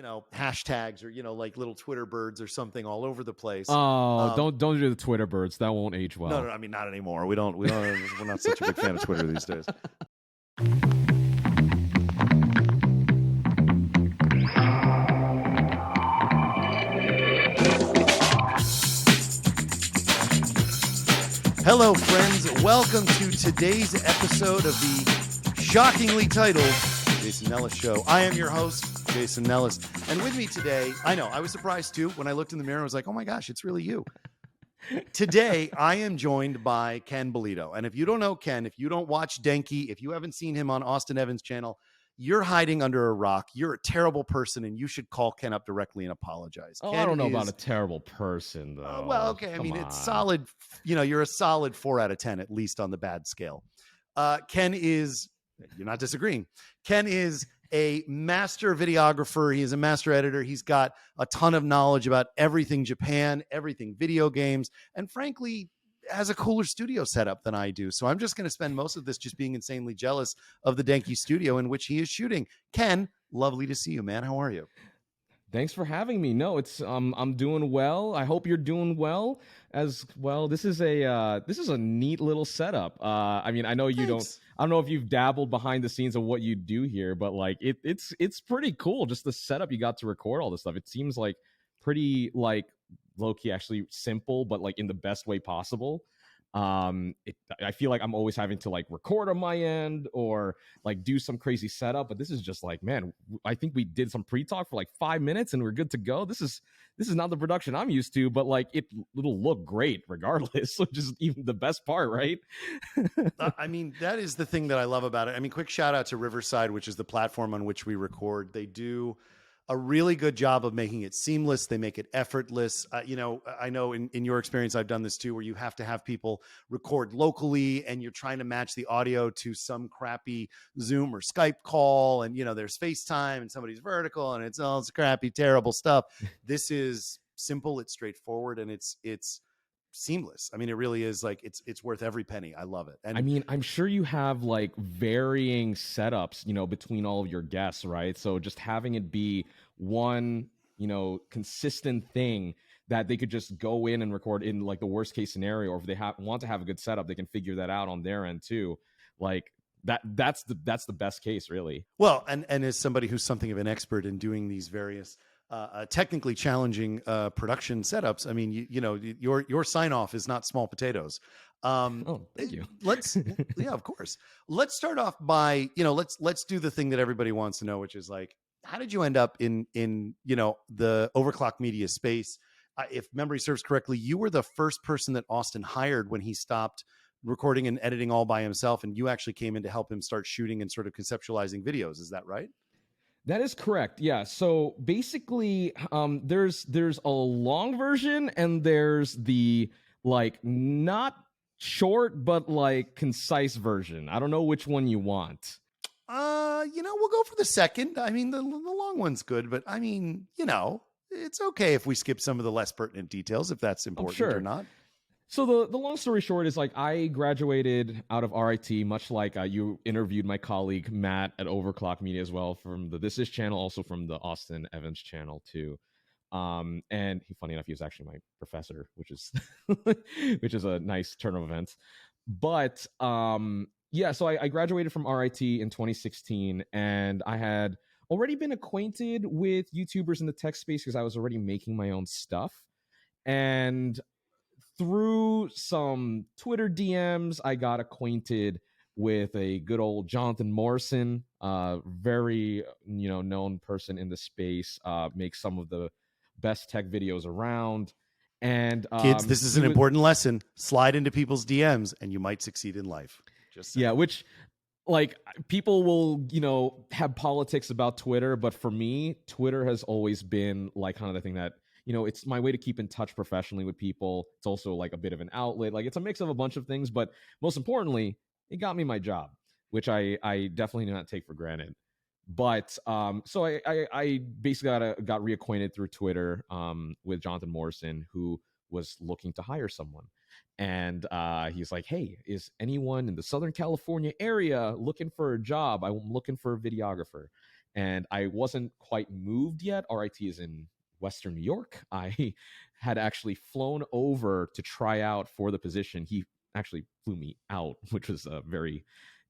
hashtags or, like little Twitter birds or something all over the place. Oh, don't do the Twitter birds. That won't age well. No, I mean, not anymore. We're not such a big fan of Twitter these days. Hello, friends. Welcome to today's episode of the shockingly titled Jason Nellis Show. I am your host, Jason Nellis. And with me today, I know, I was surprised too. When I looked in the mirror, I was like, oh my gosh, it's really you. Today, I am joined by Ken Bolido. And if you don't know Ken, if you don't watch Denki, if you haven't seen him on Austin Evans' channel, you're hiding under a rock. You're a terrible person, and you should call Ken up directly and apologize. Oh, Ken I don't know about a terrible person, though. Well, okay. I mean, it's solid. You're a solid 4 out of 10, at least on the bad scale. Ken is, you're not disagreeing. Ken is a master videographer. He is a master editor. He's got a ton of knowledge about everything Japan, everything video games, and frankly, has a cooler studio setup than I do. So I'm just going to spend most of this just being insanely jealous of the Denki studio in which he is shooting. Ken, lovely to see you, man. How are you? Thanks for having me. No, it's I'm doing well. I hope you're doing well as well. This is a neat little setup. I mean, I know you Thanks. I don't know if you've dabbled behind the scenes of what you do here, but like it's pretty cool. Just the setup you got to record all this stuff. It seems like pretty like low-key, actually simple, but like in the best way possible. I feel like I'm always having to like record on my end or like do some crazy setup, but this is just like, man, I think we did some pre-talk for like 5 minutes and we're good to go. This is not the production I'm used to, but like it'll look great regardless, which is even the best part, right? I mean, that is the thing that I love about it. I mean, quick shout out to Riverside, which is the platform on which we record. They do a really good job of making it seamless. They make it effortless. I know in your experience, I've done this too, where you have to have people record locally and you're trying to match the audio to some crappy Zoom or Skype call. And, there's FaceTime and somebody's vertical and it's crappy, terrible stuff. This is simple. It's straightforward and it's seamless. I mean, it really is like it's worth every penny. I love it. And I mean, I'm sure you have like varying setups, between all of your guests, right? So just having it be one, consistent thing that they could just go in and record in like the worst case scenario, or if they want to have a good setup, they can figure that out on their end too. Like that's the best case, really. Well, and as somebody who's something of an expert in doing these various technically challenging production setups, I mean, your sign off is not small potatoes. Oh, thank you. Yeah, of course. Let's start off by, let's do the thing that everybody wants to know, which is like, how did you end up in the Overclock media space? If memory serves correctly, you were the first person that Austin hired when he stopped recording and editing all by himself, and you actually came in to help him start shooting and sort of conceptualizing videos. Is that right? That is correct. Yeah. So basically, there's a long version and there's the like not short but like concise version. I don't know which one you want. We'll go for the second. I mean, the long one's good, but I mean, it's okay if we skip some of the less pertinent details if that's important or not. So the long story short is like I graduated out of RIT, much like you interviewed my colleague Matt at Overclock Media as well from the This Is channel, also from the Austin Evans channel too. And funny enough, he was actually my professor, which is which is a nice turn of events. But yeah, so I graduated from RIT in 2016, and I had already been acquainted with YouTubers in the tech space because I was already making my own stuff. And through some Twitter DMs, I got acquainted with a good old Jonathan Morrison, very known person in the space, makes some of the best tech videos around. And kids, this is an important lesson. Slide into people's DMs and you might succeed in life. Just saying. Yeah, which like people will, have politics about Twitter, but for me, Twitter has always been like kind of the thing that, it's my way to keep in touch professionally with people. It's also like a bit of an outlet. Like it's a mix of a bunch of things, but most importantly, it got me my job, which I definitely do not take for granted. But so I basically got reacquainted through Twitter with Jonathan Morrison, who was looking to hire someone. And he's like, hey, is anyone in the Southern California area looking for a job? I'm looking for a videographer. and I wasn't quite moved yet. RIT is in Western New York. I had actually flown over to try out for the position. He actually flew me out, which was a very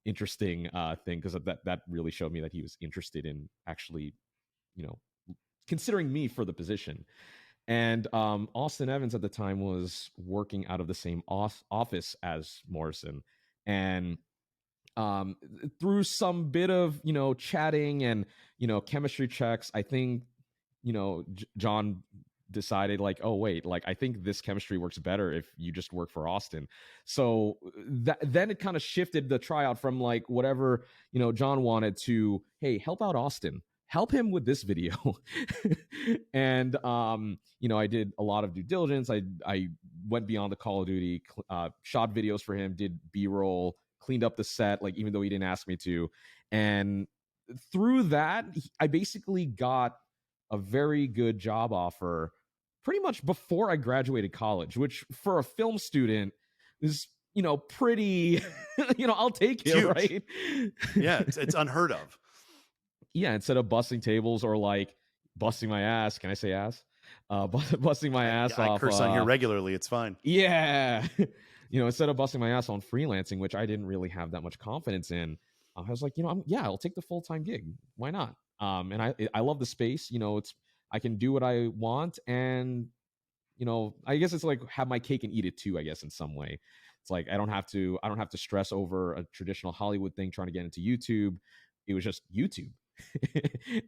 interesting thing, because that really showed me that he was interested in actually, you know, considering me for the position. And Austin Evans at the time was working out of the same office as Morrison, and um, through some bit of chatting and chemistry checks, I think John decided, like, oh wait, like I think this chemistry works better if you just work for Austin. So then it kind of shifted the tryout from like whatever John wanted to, hey, help out Austin, help him with this video. And I did a lot of due diligence. I went beyond the Call of Duty, shot videos for him, did B-roll, cleaned up the set, like even though he didn't ask me to. And through that, I basically got a very good job offer pretty much before I graduated college, which for a film student is pretty I'll take It's it, huge. right? Yeah, it's unheard of. Yeah, instead of busting tables or like busting my ass, can I say ass? Busting my ass I off. curse on here regularly. It's fine. Yeah. Instead of busting my ass on freelancing, which I didn't really have that much confidence in, I was like, I'll take the full-time gig. Why not? And I love the space. I can do what I want, and I guess it's like have my cake and eat it too, I guess, in some way. It's like I don't have to stress over a traditional Hollywood thing trying to get into YouTube. It was just YouTube.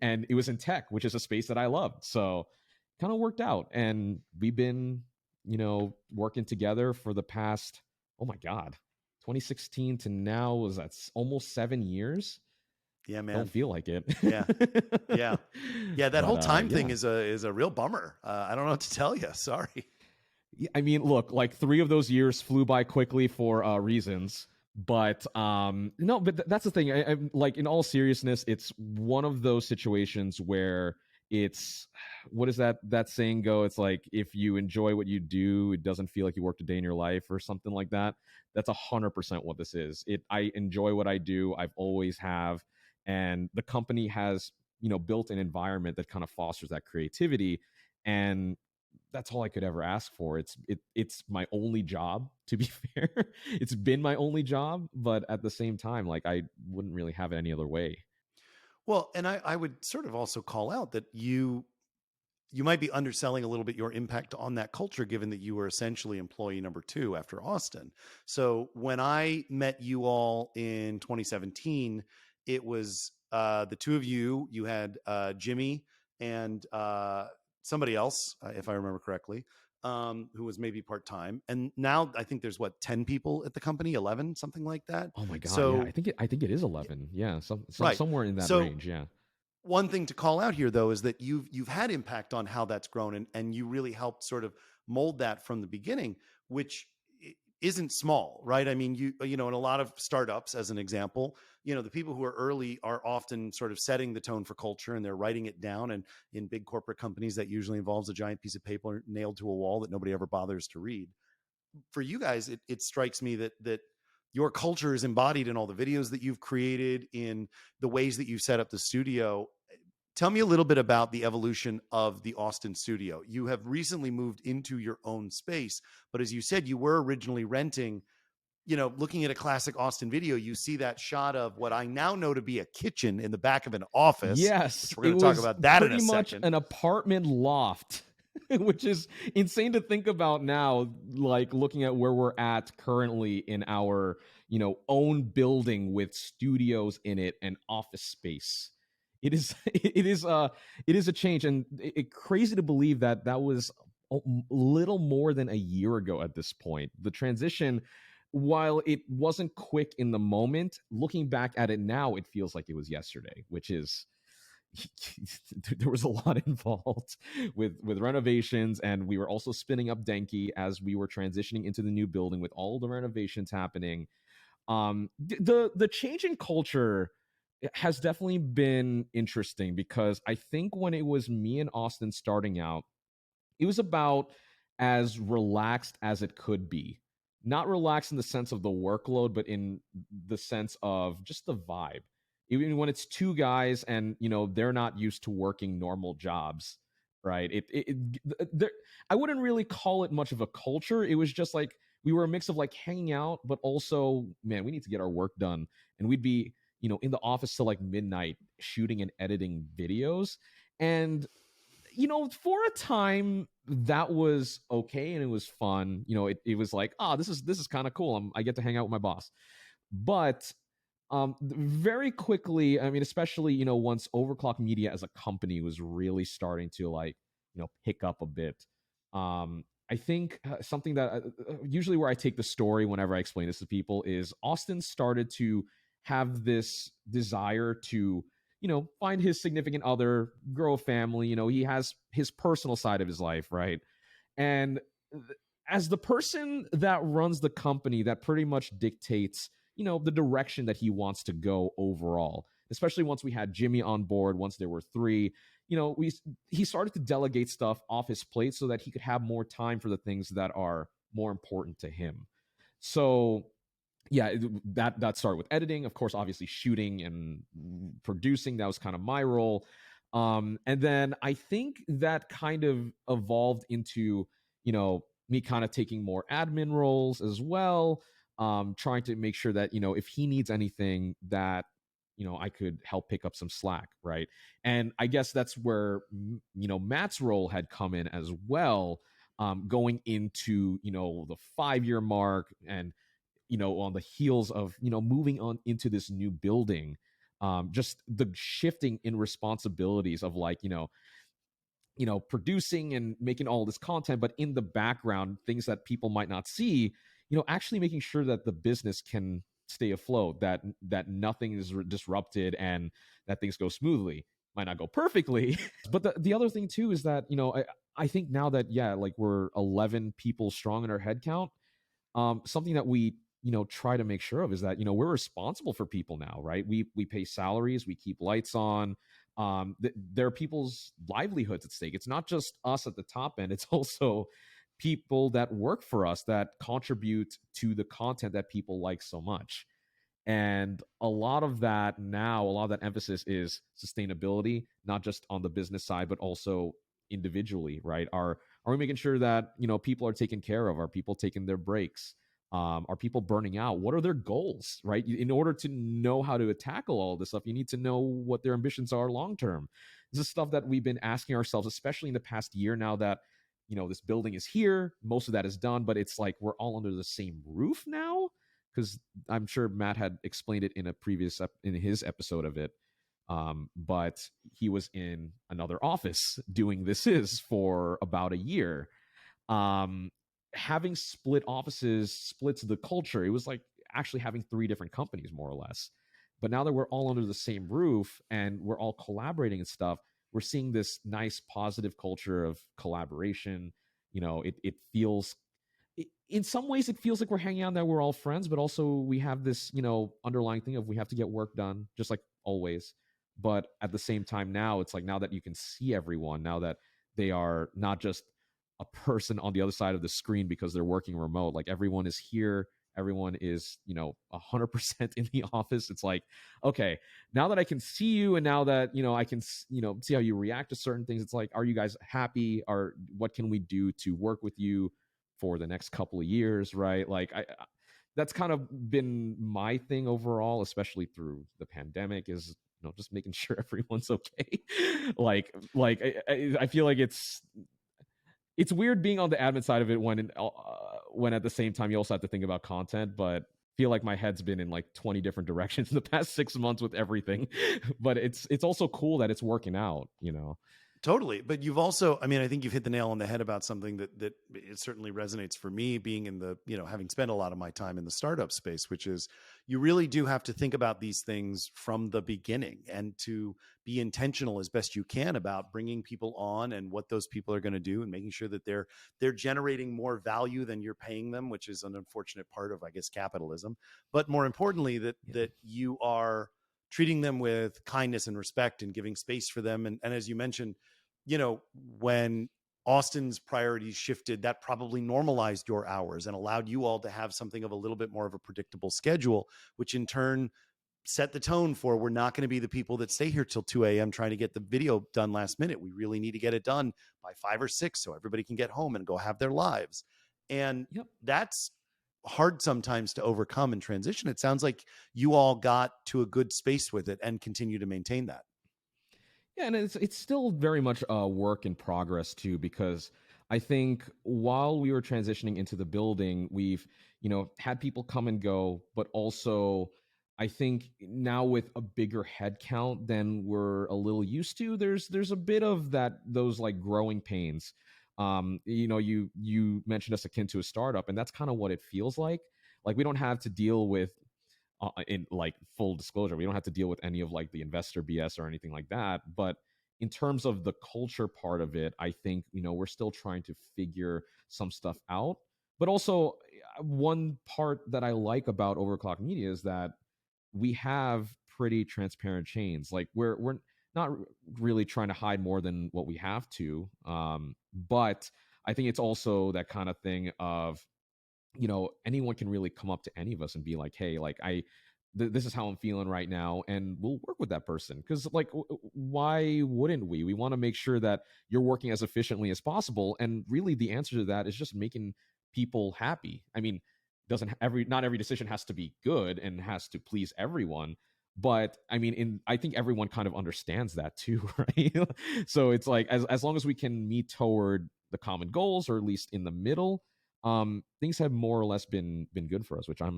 And it was in tech, which is a space that I loved. So kind of worked out. And we've been, working together for the past, oh my God, 2016 to now, was that almost 7 years? Yeah, man. Don't feel like it. Yeah. Yeah. Yeah, that But, whole time thing yeah. is a real bummer. I don't know what to tell you. Sorry. I mean, look, like 3 of those years flew by quickly for reasons. But no, but that's the thing. I'm like, in all seriousness, it's one of those situations where it's, what does that saying go? It's like, if you enjoy what you do, it doesn't feel like you worked a day in your life, or something like that. That's 100% what this is. I enjoy what I do. I've always have, and the company has built an environment that kind of fosters that creativity, and that's all I could ever ask for. It's my only job, to be fair. It's been my only job, but at the same time, like, I wouldn't really have it any other way. Well, and I would sort of also call out that you might be underselling a little bit your impact on that culture, given that you were essentially employee number 2 after Austin. So when I met you all in 2017, it was the two of you. You had Jimmy and somebody else, if I remember correctly, who was maybe part-time. And now I think there's 10 people at the company, 11, something like that. Oh my God, yeah. So I think it is 11. Yeah, right. somewhere in that So range, yeah. one thing to call out here, though, is that you've had impact on how that's grown, and you really helped sort of mold that from the beginning, which isn't small, right? I mean, in a lot of startups, as an example, the people who are early are often sort of setting the tone for culture, and they're writing it down. And in big corporate companies, that usually involves a giant piece of paper nailed to a wall that nobody ever bothers to read. For you guys, it strikes me that your culture is embodied in all the videos that you've created, in the ways that you set up the studio. Tell me a little bit about the evolution of the Austin studio. You have recently moved into your own space, but as you said, you were originally renting. Looking at a classic Austin video, you see that shot of what I now know to be a kitchen in the back of an office. Yes, Which we're going it to talk was about that in a pretty much second. an apartment loft, which is insane to think about now, like looking at where we're at currently in our, own building with studios in it and office space. It is it is a change, and crazy to believe that was a little more than a year ago at this point. The transition, while it wasn't quick in the moment, looking back at it now, it feels like it was yesterday, which is there was a lot involved with renovations, and we were also spinning up Denki as we were transitioning into the new building with all the renovations happening. The change in culture has definitely been interesting, because I think when it was me and Austin starting out, it was about as relaxed as it could be. Not relaxed in the sense of the workload, but in the sense of just the vibe. even when it's two guys and they're not used to working normal jobs, right? I wouldn't really call it much of a culture. It was just like we were a mix of like hanging out, but also, man, we need to get our work done, and we'd be in the office till like midnight shooting and editing videos. And for a time that was okay and it was fun. It was like, this is kind of cool. I get to hang out with my boss. But very quickly, I mean, especially once Overclock Media as a company was really starting to like pick up a bit. I think something that usually where I take the story whenever I explain this to people is Austin started to have this desire to find his significant other, grow a family. He has his personal side of his life, right? And as the person that runs the company, that pretty much dictates the direction that he wants to go overall, especially once we had Jimmy on board, once there were three. He started to delegate stuff off his plate so that he could have more time for the things that are more important to him. So yeah, that started with editing, of course, obviously shooting and producing. That was kind of my role. And then I think that kind of evolved into, me kind of taking more admin roles as well, trying to make sure that, if he needs anything that, I could help pick up some slack, right? And I guess that's where, Matt's role had come in as well, going into, the 5-year mark and, on the heels of moving on into this new building, just the shifting in responsibilities of like producing and making all this content, but in the background things that people might not see, actually making sure that the business can stay afloat, that nothing is disrupted, and that things go smoothly. Might not go perfectly, but the other thing too is that I think now that like we're 11 people strong in our head count, something that we try to make sure of is that we're responsible for people now, right? We pay salaries, we keep lights on. There are people's livelihoods at stake. It's not just us at the top end, it's also people that work for us that contribute to the content that people like so much. And a lot of that now, a lot of that emphasis is sustainability, not just on the business side, but also individually, right? Are we making sure that people are taken care of? Are people taking their breaks? Are people burning out? What are their goals, right? In order to know how to tackle all this stuff, you need to know what their ambitions are long term. This is stuff that we've been asking ourselves, especially in the past year now that this building is here. Most of that is done, but it's like we're all under the same roof now, because I'm sure Matt had explained it in a previous in his episode of it. But he was in another office doing this is for about a year. Having split offices splits the culture. It was like actually having 3 different companies, more or less. But now that we're all under the same roof and we're all collaborating and stuff, we're seeing this nice positive culture of collaboration. It feels, in some ways it feels like we're hanging out, that we're all friends, but also we have this underlying thing of we have to get work done, just like always. But at the same time, now it's like, now that you can see everyone, now that they are not just a person on the other side of the screen because they're working remote, like everyone is here, everyone is 100% in the office. It's like, okay, now that I can see you, and now that I can see how you react to certain things, it's like, are you guys happy? Or what can we do to work with you for the next couple of years, right? Like that's kind of been my thing overall, especially through the pandemic, is just making sure everyone's okay. I feel like it's weird being on the admin side of it when at the same time you also have to think about content. But I feel like my head's been in like 20 different directions in the past 6 months with everything. But it's also cool that it's working out. Totally. But you've also, I mean, I think you've hit the nail on the head about something that it certainly resonates for me, being in the, having spent a lot of my time in the startup space, which is you really do have to think about these things from the beginning and to be intentional as best you can about bringing people on and what those people are going to do, and making sure that they're generating more value than you're paying them, which is an unfortunate part of, I guess, capitalism. But more importantly, that you are treating them with kindness and respect and giving space for them. And as you mentioned, when Austin's priorities shifted, that probably normalized your hours and allowed you all to have something of a little bit more of a predictable schedule, which in turn set the tone for, we're not going to be the people that stay here till 2 a.m. trying to get the video done last minute. We really need to get it done by 5 or 6 so everybody can get home and go have their lives. And Yep. that's hard sometimes to overcome and transition. It sounds like you all got to a good space with it and continue to maintain that. Yeah, and it's still very much a work in progress too, because I think while we were transitioning into the building, we've had people come and go, but also I think now with a bigger head count than we're a little used to, there's a bit of those like growing pains. You mentioned us akin to a startup, and that's kind of what it feels like. Like we don't have to deal with in like full disclosure, we don't have to deal with any of like the investor BS or anything like that. But in terms of the culture part of it, I think we're still trying to figure some stuff out. But also, one part that I like about Overclock Media is that we have pretty transparent chains. Like we're not really trying to hide more than what we have to. But I think it's also that kind of thing of anyone can really come up to any of us and be like, hey, like this is how I'm feeling right now, and we'll work with that person. Because like why wouldn't we want to make sure that you're working as efficiently as possible, and really the answer to that is just making people happy. I mean, doesn't not every decision has to be good and has to please everyone, but I mean, I think everyone kind of understands that too, right? So it's like as long as we can meet toward the common goals, or at least in the middle, things have more or less been good for us, which I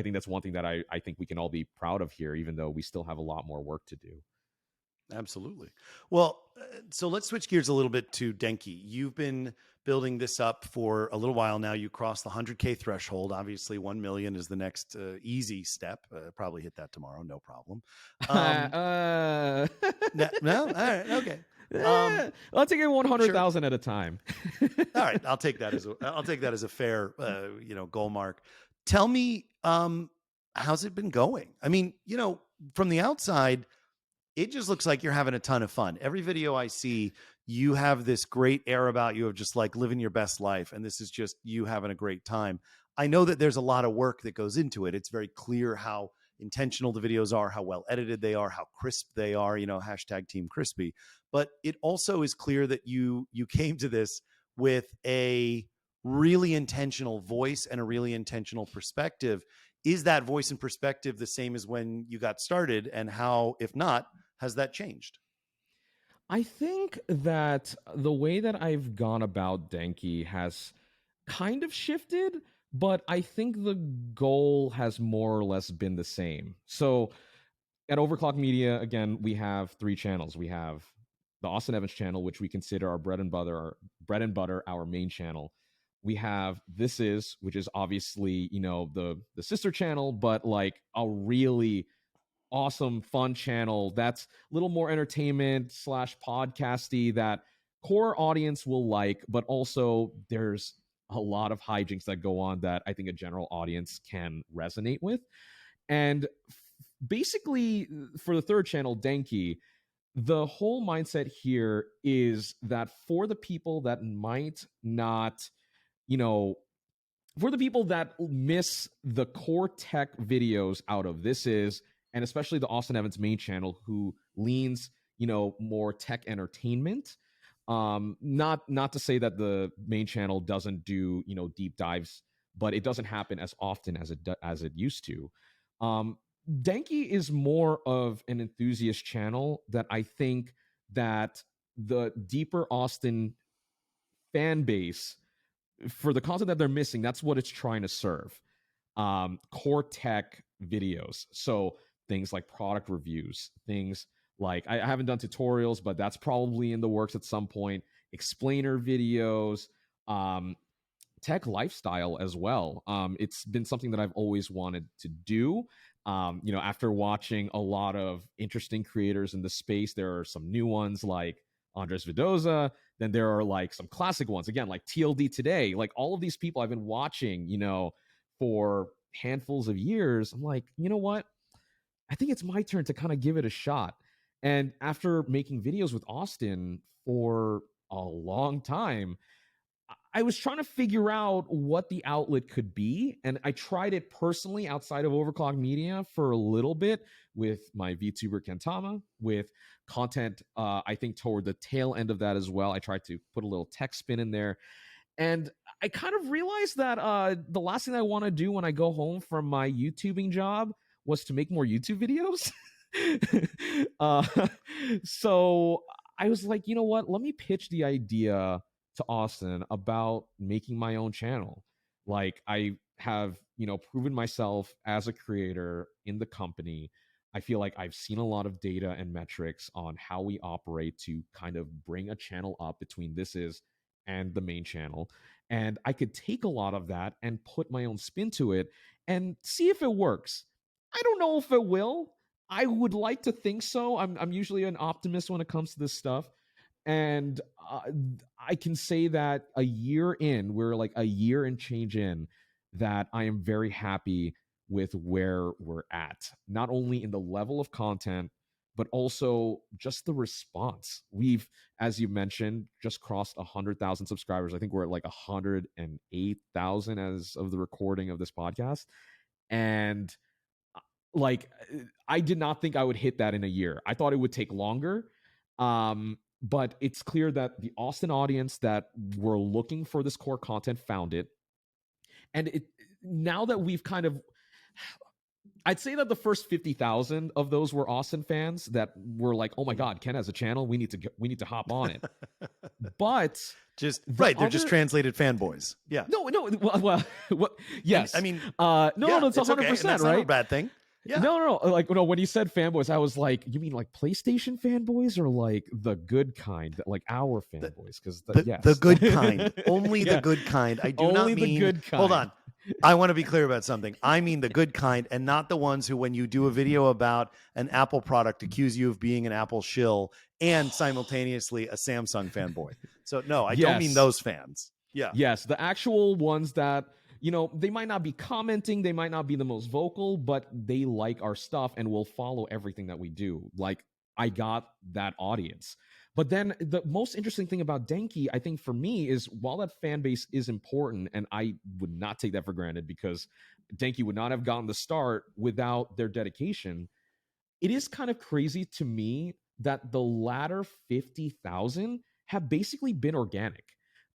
think that's one thing that I think we can all be proud of here, even though we still have a lot more work to do. Absolutely. Well, so let's switch gears a little bit to Denki. You've been building this up for a little while now. You crossed the 100K threshold. Obviously, 1 million is the next easy step. Probably hit that tomorrow. No problem. No? All right. Okay. I'll take it 100,000 sure. at a time. All right. I'll take that as a fair, goal mark. Tell me, how's it been going? I mean, from the outside, it just looks like you're having a ton of fun. Every video I see, you have this great air about you of just like living your best life. And this is just you having a great time. I know that there's a lot of work that goes into it. It's very clear how intentional the videos are, how well edited they are, how crisp they are, hashtag Team Crispy. But it also is clear that you came to this with a really intentional voice and a really intentional perspective. Is that voice and perspective the same as when you got started? And how, if not, has that changed? I think that the way that I've gone about Denki has kind of shifted, but I think the goal has more or less been the same. So at Overclock Media, again, we have 3 channels. We have the Austin Evans channel, which we consider our bread and butter, our main channel. We have This Is, which is obviously, the sister channel, but like a really awesome, fun channel that's a little more entertainment slash podcasty that core audience will like, but also there's a lot of hijinks that go on that I think a general audience can resonate with. And basically, for the third channel, Denki, the whole mindset here is that for the people that might not, you know, for the people that miss the core tech videos out of This Is, and especially the Austin Evans main channel, who leans, more tech entertainment. Not to say that the main channel doesn't do, deep dives, but it doesn't happen as often as it used to. Denki is more of an enthusiast channel that I think that the deeper Austin fan base, for the content that they're missing, that's what it's trying to serve. Core tech videos. So things like product reviews, things like I haven't done tutorials, but that's probably in the works at some point. Explainer videos, tech lifestyle as well. It's been something that I've always wanted to do. After watching a lot of interesting creators in the space, there are some new ones like Andres Vidoza. Then there are like some classic ones, again, like TLD Today. Like all of these people I've been watching, for handfuls of years. I'm like, you know what? I think it's my turn to kind of give it a shot. And after making videos with Austin for a long time, I was trying to figure out what the outlet could be, and I tried it personally outside of Overclock Media for a little bit with my VTuber Kentama, with content, I think toward the tail end of that as well. I tried to put a little tech spin in there, and I kind of realized that the last thing I want to do when I go home from my YouTubing job was to make more YouTube videos. uh, so I was like, you know what? Let me pitch the idea to Austin about making my own channel. Like, I have, proven myself as a creator in the company. I feel like I've seen a lot of data and metrics on how we operate to kind of bring a channel up between This Is and the main channel. And I could take a lot of that and put my own spin to it and see if it works. I don't know if it will. I would like to think so. I'm usually an optimist when it comes to this stuff. And I can say that a year in, we're like a year and change in, that I am very happy with where we're at, not only in the level of content, but also just the response. We've, as you mentioned, just crossed 100,000 subscribers. I think we're at like 108,000 as of the recording of this podcast. And like, I did not think I would hit that in a year. I thought it would take longer. But it's clear that the Austin audience that were looking for this core content found it. And now that we've kind of, I'd say that the first 50,000 of those were Austin fans that were like, "Oh my God, Ken has a channel. We need to hop on it." But just right, they're just translated fanboys. Yeah. No. Well, yes. I mean, no, it's 100%, okay. That's right? not a bad thing. Yeah. No. Like, no, when you said fanboys, I was like, you mean like PlayStation fanboys or like the good kind, like our fanboys? Because the good kind, only the good kind. I do only not mean the good kind. Hold on. I want to be clear about something. I mean the good kind, and not the ones who, when you do a video about an Apple product, accuse you of being an Apple shill and simultaneously a Samsung fanboy. So no, I don't mean those fans. Yeah. Yes, the actual ones that, they might not be commenting, they might not be the most vocal, but they like our stuff and will follow everything that we do. Like, I got that audience. But then the most interesting thing about Denki, I think for me, is while that fan base is important, and I would not take that for granted because Denki would not have gotten the start without their dedication, it is kind of crazy to me that the latter 50,000 have basically been organic.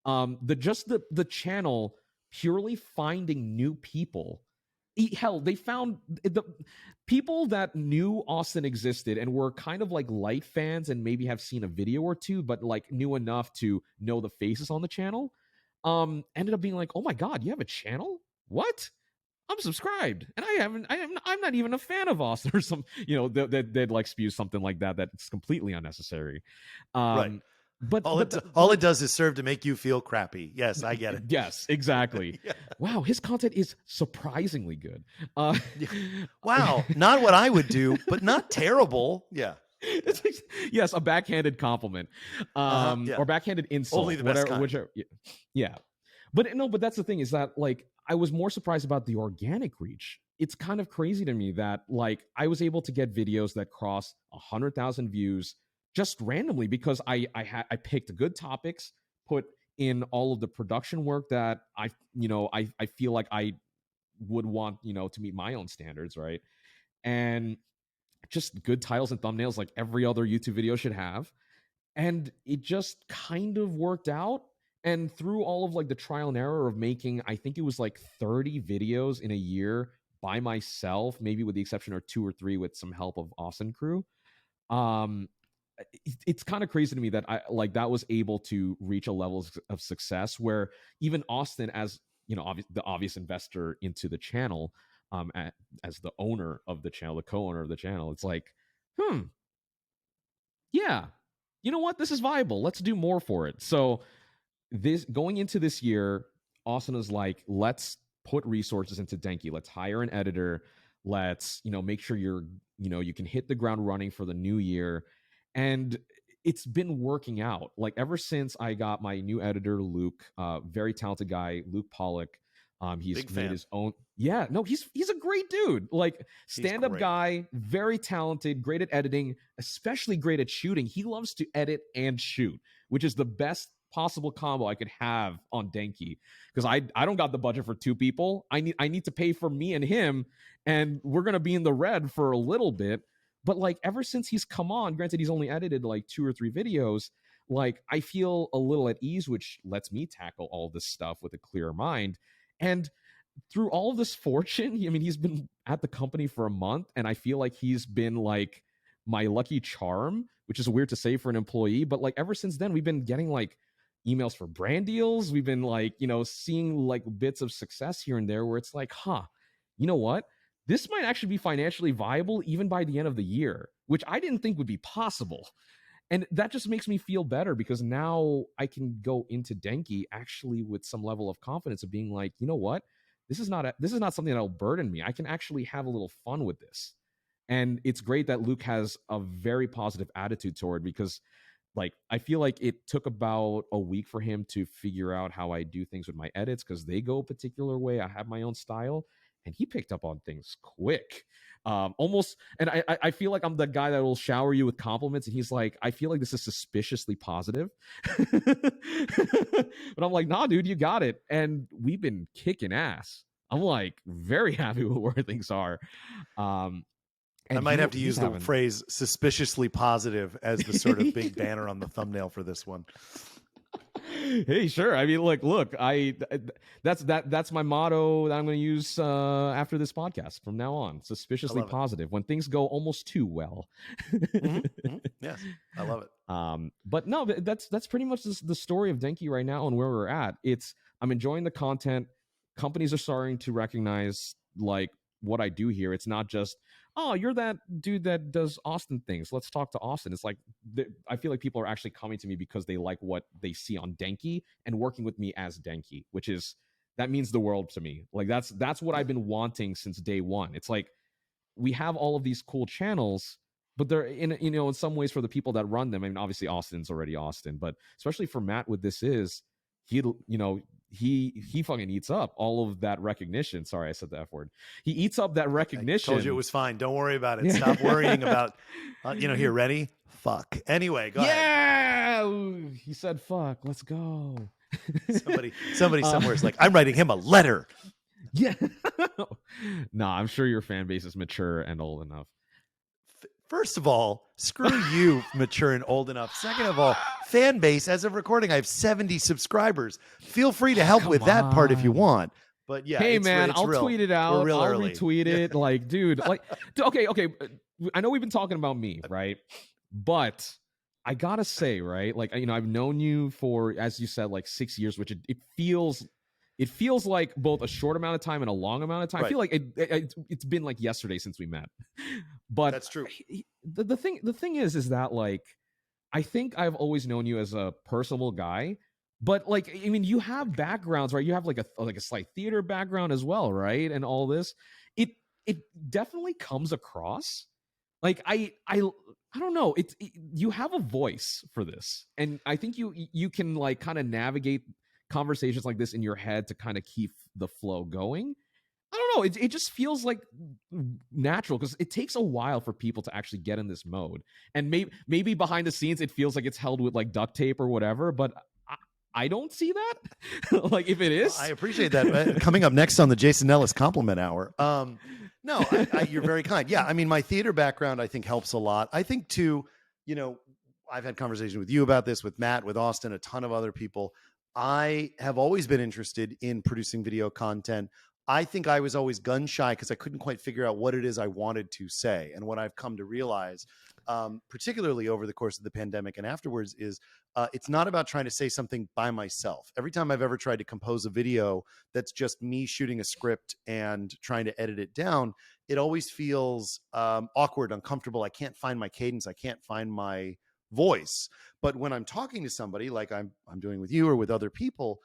The channel purely finding new people. Hell, they found the people that knew Austin existed and were kind of like light fans and maybe have seen a video or two, but like knew enough to know the faces on the channel. Ended up being like, "Oh my God, you have a channel? What? I'm subscribed, and I'm not even a fan of Austin," or some, they'd like spew something like that that's completely unnecessary. Right. But all it does is serve to make you feel crappy. Yes, I get it. Yes, exactly. Yeah. Wow, his content is surprisingly good. Wow, not what I would do, but not terrible. Yeah. Yes, a backhanded compliment, or backhanded insult. Only the best kind. Whichever. Yeah. But that's the thing, is that like I was more surprised about the organic reach. It's kind of crazy to me that like I was able to get videos that cross 100,000 views just randomly because I picked good topics, put in all of the production work that I feel like I would want, to meet my own standards, right? And just good titles and thumbnails like every other YouTube video should have. And it just kind of worked out. And through all of like the trial and error of making, I think it was like 30 videos in a year by myself, maybe with the exception of 2 or 3 with some help of Austin crew. It's kind of crazy to me that that was able to reach a level of success where even Austin, as the obvious investor into the channel, as the owner of the channel, the co-owner of the channel, it's like, yeah, you know what? This is viable. Let's do more for it. So this going into this year, Austin is like, let's put resources into Denki. Let's hire an editor. Let's, make sure you can hit the ground running for the new year. And it's been working out. Like ever since I got my new editor, Luke, very talented guy, Luke Pollock. He's made his own. Yeah, no, he's a great dude. Like stand-up guy, very talented, great at editing, especially great at shooting. He loves to edit and shoot, which is the best possible combo I could have on Denki, because I don't got the budget for 2 people. I need to pay for me and him, and we're gonna be in the red for a little bit. But like ever since he's come on, granted he's only edited like 2 or 3 videos, like I feel a little at ease, which lets me tackle all this stuff with a clearer mind. And through all of this fortune, I mean, he's been at the company for a month, and I feel like he's been like my lucky charm, which is weird to say for an employee. But like ever since then, we've been getting like emails for brand deals. We've been like, seeing like bits of success here and there where it's like, you know what? This might actually be financially viable even by the end of the year, which I didn't think would be possible. And that just makes me feel better, because now I can go into Denki actually with some level of confidence of being like, you know what? This is not something that'll burden me. I can actually have a little fun with this. And it's great that Luke has a very positive attitude toward it, because like I feel like it took about a week for him to figure out how I do things with my edits, because they go a particular way. I have my own style, and he picked up on things quick. Almost, and I feel like I'm the guy that will shower you with compliments, and he's like, I feel like this is suspiciously positive. But I'm like, nah, dude, you got it. And we've been kicking ass. I'm like very happy with where things are. I might have to use the phrase suspiciously positive as the sort of big banner on the thumbnail for this one. Hey, sure. I mean, look, that's my motto that I'm going to use after this podcast from now on. Suspiciously positive when things go almost too well. Yes, I love it. But no, that's pretty much the story of Denki right now and where we're at. I'm enjoying the content. Companies are starting to recognize like what I do here. It's not just, oh, you're that dude that does Austin things, let's talk to Austin. It's like I feel like people are actually coming to me because they like what they see on Denki and working with me as Denki, that means the world to me. Like that's what I've been wanting since day one. It's like we have all of these cool channels, but they're in some ways for the people that run them. I mean, obviously Austin's already Austin, but especially for Matt with this he fucking eats up all of that recognition. Sorry, I said the F word. He eats up that recognition. I told you it was fine. Don't worry about it. Stop worrying about, here, ready? Fuck. Anyway, go ahead. Yeah! He said fuck. Let's go. Somebody somewhere is like, I'm writing him a letter. Yeah. Nah, I'm sure your fan base is mature and old enough. First of all, screw you, mature and old enough. Second of all, fan base, as of recording, I have 70 subscribers. Feel free to help with that part if you want. But yeah, hey man, I'll tweet it out. I'll retweet it. Like, dude, okay. I know we've been talking about me, right? But I gotta say, right? Like, I've known you for, as you said, like 6 years, which it feels like both a short amount of time and a long amount of time. Right. I feel like it's been like yesterday since we met. But that's true. The thing is that like I think I've always known you as a personable guy, but like I mean you have backgrounds, right? You have like a slight theater background as well, right? And all this, it definitely comes across like I don't know. You have a voice for this, and I think you can like kind of navigate conversations like this in your head to kind of keep the flow going. I don't know. It just feels like natural because it takes a while for people to actually get in this mode. And maybe behind the scenes, it feels like it's held with like duct tape or whatever, but I don't see that. Like if it is. I appreciate that. Coming up next on the Jason Nellis Compliment Hour. No, you're very kind. Yeah. I mean, my theater background, I think helps a lot. I think too, I've had conversations with you about this, with Matt, with Austin, a ton of other people. I have always been interested in producing video content. I think I was always gun shy because I couldn't quite figure out what it is I wanted to say. And what I've come to realize, particularly over the course of the pandemic and afterwards, is it's not about trying to say something by myself. Every time I've ever tried to compose a video that's just me shooting a script and trying to edit it down, it always feels awkward, uncomfortable. I can't find my cadence. I can't find my voice. But when I'm talking to somebody like I'm doing with you or with other people,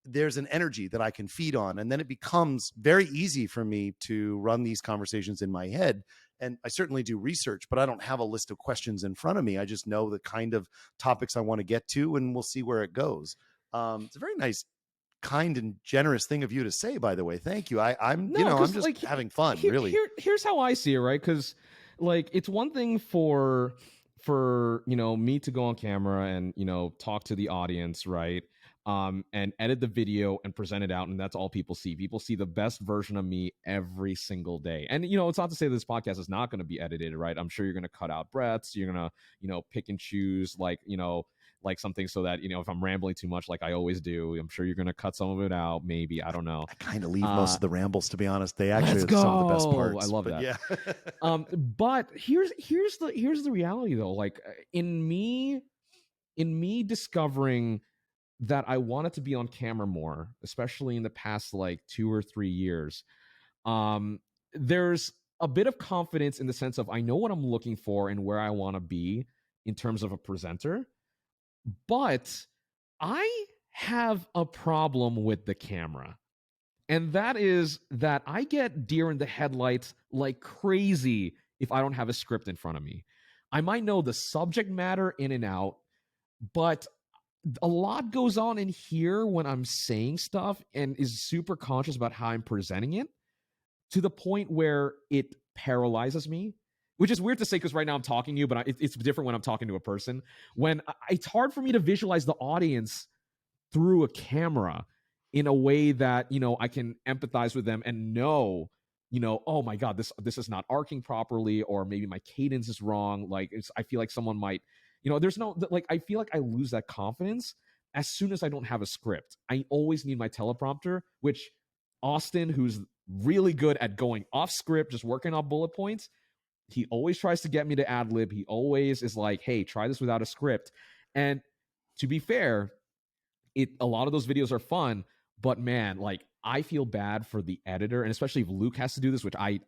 there's an energy that I can feed on. And then it becomes very easy for me to run these conversations in my head. And I certainly do research, but I don't have a list of questions in front of me. I just know the kind of topics I want to get to, and we'll see where it goes. It's a very nice, kind and generous thing of you to say, by the way. Thank you. I'm just like, having fun, really. Here's how I see it, right? Because like, it's one thing for for me to go on camera and talk to the audience, right? And edit the video and present it out, and that's all people see. People see the best version of me every single day. And it's not to say this podcast is not going to be edited, right? I'm sure you're going to cut out breaths. You're going to pick and choose, like something, so that if I'm rambling too much, like I always do, I'm sure you're going to cut some of it out, maybe, I don't know. I kind of leave most of the rambles, to be honest. They actually Let's are some of the best go. parts. I love but that. Yeah. But here's the reality though. Like in me discovering that I wanted to be on camera more, especially in the past like 2 or 3 years, there's a bit of confidence in the sense of I know what I'm looking for and where I want to be in terms of a presenter. But I have a problem with the camera. And that is that I get deer in the headlights like crazy if I don't have a script in front of me. I might know the subject matter in and out, but a lot goes on in here when I'm saying stuff and is super conscious about how I'm presenting it, to the point where it paralyzes me, which is weird to say because right now I'm talking to you, but it's different when I'm talking to a person. When it's hard for me to visualize the audience through a camera in a way that I can empathize with them and know, oh my god, this is not arcing properly, or maybe my cadence is wrong. Like I feel like someone might, there's no, like, I feel like I lose that confidence as soon as I don't have a script. I always need my teleprompter, which Austin, who's really good at going off script, just working on bullet points, he always tries to get me to ad lib. He always is like, hey, try this without a script. And to be fair, a lot of those videos are fun, but man, like I feel bad for the editor, and especially if Luke has to do this, which I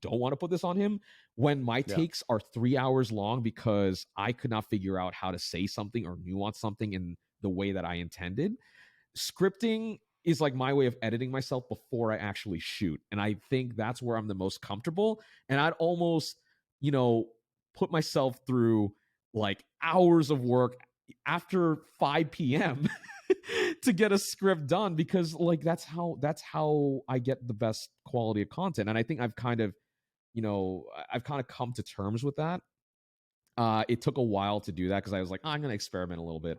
don't want to put this on him, when my Yeah. takes are 3 hours long because I could not figure out how to say something or nuance something in the way that I intended. Scripting is like my way of editing myself before I actually shoot, and I think that's where I'm the most comfortable. And I'd almost, put myself through like hours of work after 5 p.m. to get a script done, because like that's how I get the best quality of content. And I think I've kind of come to terms with that. It took a while to do that because I was like, I'm going to experiment a little bit,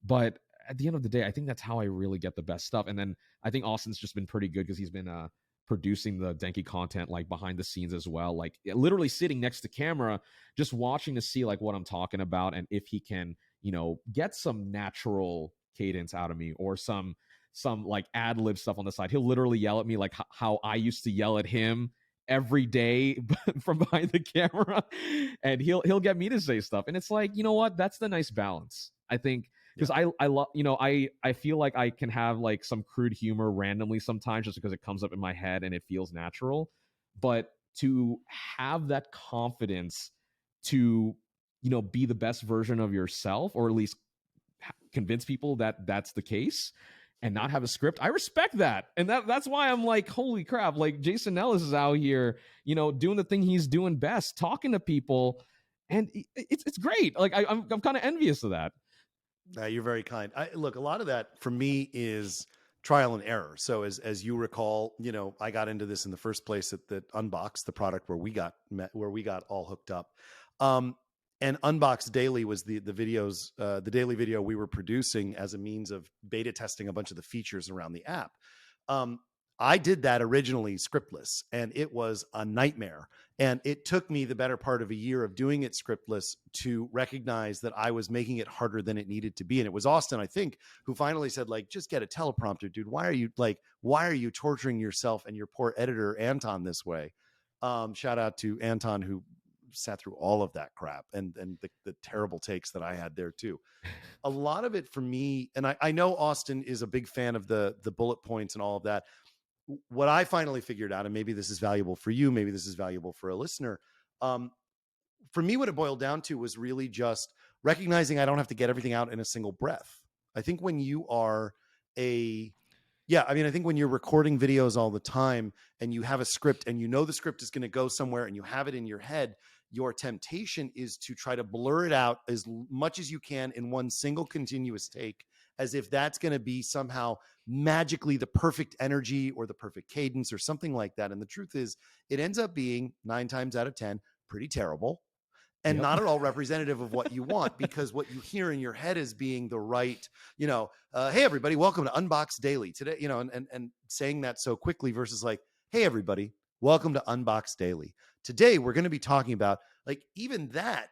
but at the end of the day, I think that's how I really get the best stuff. And then I think Austin's just been pretty good because he's been producing the Denki content like behind the scenes as well, like literally sitting next to camera, just watching to see like what I'm talking about and if he can get some natural cadence out of me or some like ad lib stuff on the side. He'll literally yell at me like how I used to yell at him every day from behind the camera, and he'll get me to say stuff. And it's like, what, that's the nice balance, I think, because I love, I feel like I can have like some crude humor randomly sometimes just because it comes up in my head and it feels natural. But to have that confidence to be the best version of yourself, or at least convince people that that's the case, and not have a script, I respect that. And that's why I'm like, holy crap, like Jason Nellis is out here doing the thing he's doing best, talking to people, and it's great. Like I'm kind of envious of that. You're very kind. Look, a lot of that for me is trial and error. So as you recall, I got into this in the first place at the Unbox, the product where we got all hooked up. And Unbox Daily was the videos, the daily video we were producing as a means of beta testing a bunch of the features around the app. I did that originally scriptless, and it was a nightmare. And it took me the better part of a year of doing it scriptless to recognize that I was making it harder than it needed to be. And it was Austin, I think, who finally said, like, just get a teleprompter, dude. Why are you torturing yourself and your poor editor, Anton, this way? Shout out to Anton, who sat through all of that crap and the terrible takes that I had there too. A lot of it for me, and I know Austin is a big fan of the bullet points and all of that. What I finally figured out, and maybe this is valuable for you, maybe this is valuable for a listener. For me, what it boiled down to was really just recognizing I don't have to get everything out in a single breath. I think when you are I think when you're recording videos all the time and you have a script and the script is going to go somewhere and you have it in your head, your temptation is to try to blur it out as much as you can in one single continuous take, as if that's going to be somehow magically the perfect energy or the perfect cadence or something like that. And the truth is, it ends up being 9 times out of 10 pretty terrible. and Yep. not at all representative of what you want, because what you hear in your head is being the right, hey everybody, welcome to Unbox Daily today, and saying that so quickly versus like, hey everybody, welcome to Unbox Daily. Today we're going to be talking about, like, even that,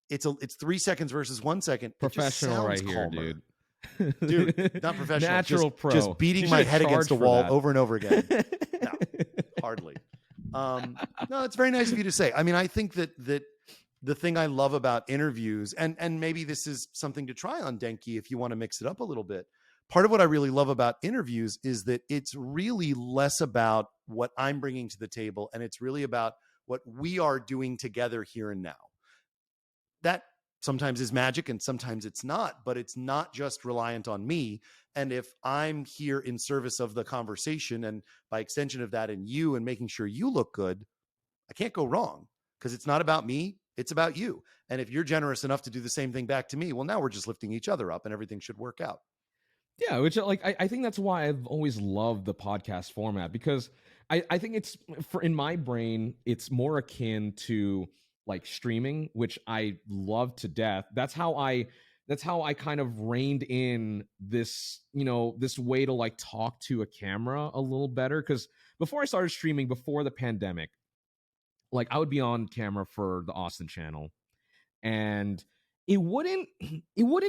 it's 3 seconds versus 1 second. It just Professional sounds right here, calmer. dude. Not professional. Natural pro. Just beating You my should head against charge a for wall that. over and over again. No, hardly. No, it's very nice of you to say. I mean, I think that the thing I love about interviews, and maybe this is something to try on Denki if you want to mix it up a little bit. Part of what I really love about interviews is that it's really less about what I'm bringing to the table, and it's really about what we are doing together here and now. That sometimes is magic and sometimes it's not, but it's not just reliant on me. And if I'm here in service of the conversation, and by extension of that in you, and making sure you look good, I can't go wrong, because it's not about me, it's about you. And if you're generous enough to do the same thing back to me, well, now we're just lifting each other up and everything should work out. Yeah, which like I think that's why I've always loved the podcast format, because I think it's in my brain, it's more akin to like streaming, which I love to death. That's how I kind of reined in this, this way to like talk to a camera a little better. Because before I started streaming, before the pandemic, like I would be on camera for the Austin channel, and it wouldn't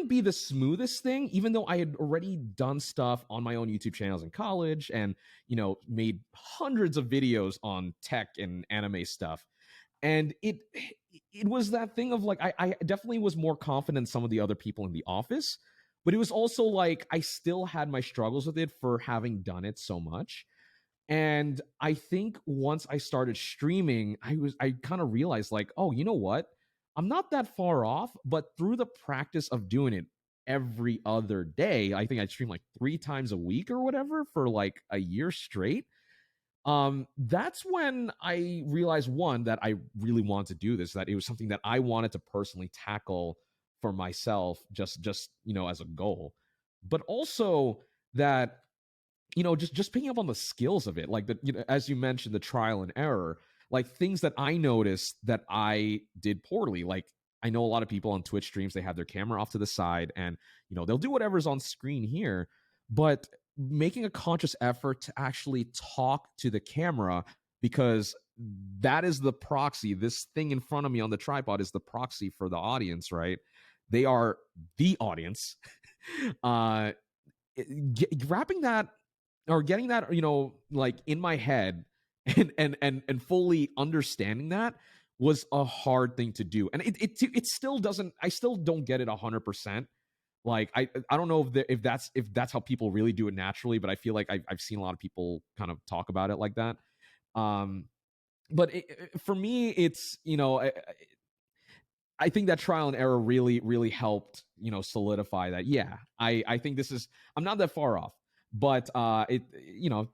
be the smoothest thing, even though I had already done stuff on my own YouTube channels in college, and made hundreds of videos on tech and anime stuff. And it was that thing of like, I definitely was more confident than some of the other people in the office, but it was also like I still had my struggles with it for having done it so much. And I think once I started streaming, I kind of realized like, oh, you know what? I'm not that far off, but through the practice of doing it every other day, I think I stream like 3 times a week or whatever for like a year straight. That's when I realized, one, that I really wanted to do this, that it was something that I wanted to personally tackle for myself, just as a goal. But also that just picking up on the skills of it, like as you mentioned, the trial and error, like things that I noticed that I did poorly. Like I know a lot of people on Twitch streams, they have their camera off to the side, and they'll do whatever's on screen here, but making a conscious effort to actually talk to the camera, because that is the proxy. This thing in front of me on the tripod is the proxy for the audience, right? They are the audience. Wrapping that, or getting that, like in my head, and fully understanding that was a hard thing to do. And it still doesn't, I still don't get it 100%. Like I don't know if that's how people really do it naturally, but I feel like I've seen a lot of people kind of talk about it like that. But for me, it's I think that trial and error really, really helped, solidify that. Yeah, I think I'm not that far off, but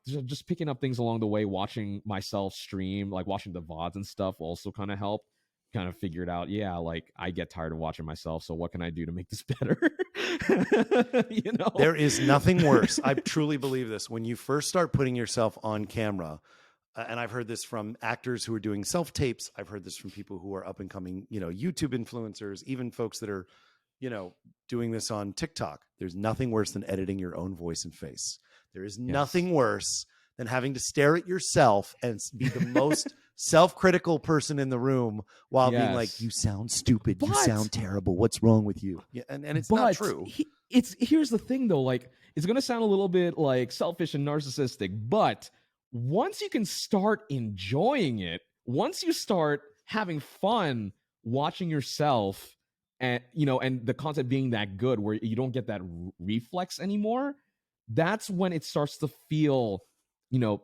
just picking up things along the way, watching myself stream, like watching the VODs and stuff also kind of helped. Kind of figured out, yeah, like I get tired of watching myself, so what can I do to make this better? There is nothing worse. I truly believe this. When you first start putting yourself on camera, and I've heard this from actors who are doing self-tapes. I've heard this from people who are up and coming, YouTube influencers, even folks that are, doing this on TikTok. There's nothing worse than editing your own voice and face. There is nothing worse than having to stare at yourself and be the most self-critical person in the room while being like, you sound stupid. You sound terrible. What's wrong with you? Yeah, and it's not true. Here's the thing though, like it's going to sound a little bit like selfish and narcissistic, but once you can start enjoying it, once you start having fun watching yourself, and and the content being that good where you don't get that reflex anymore, that's when it starts to feel,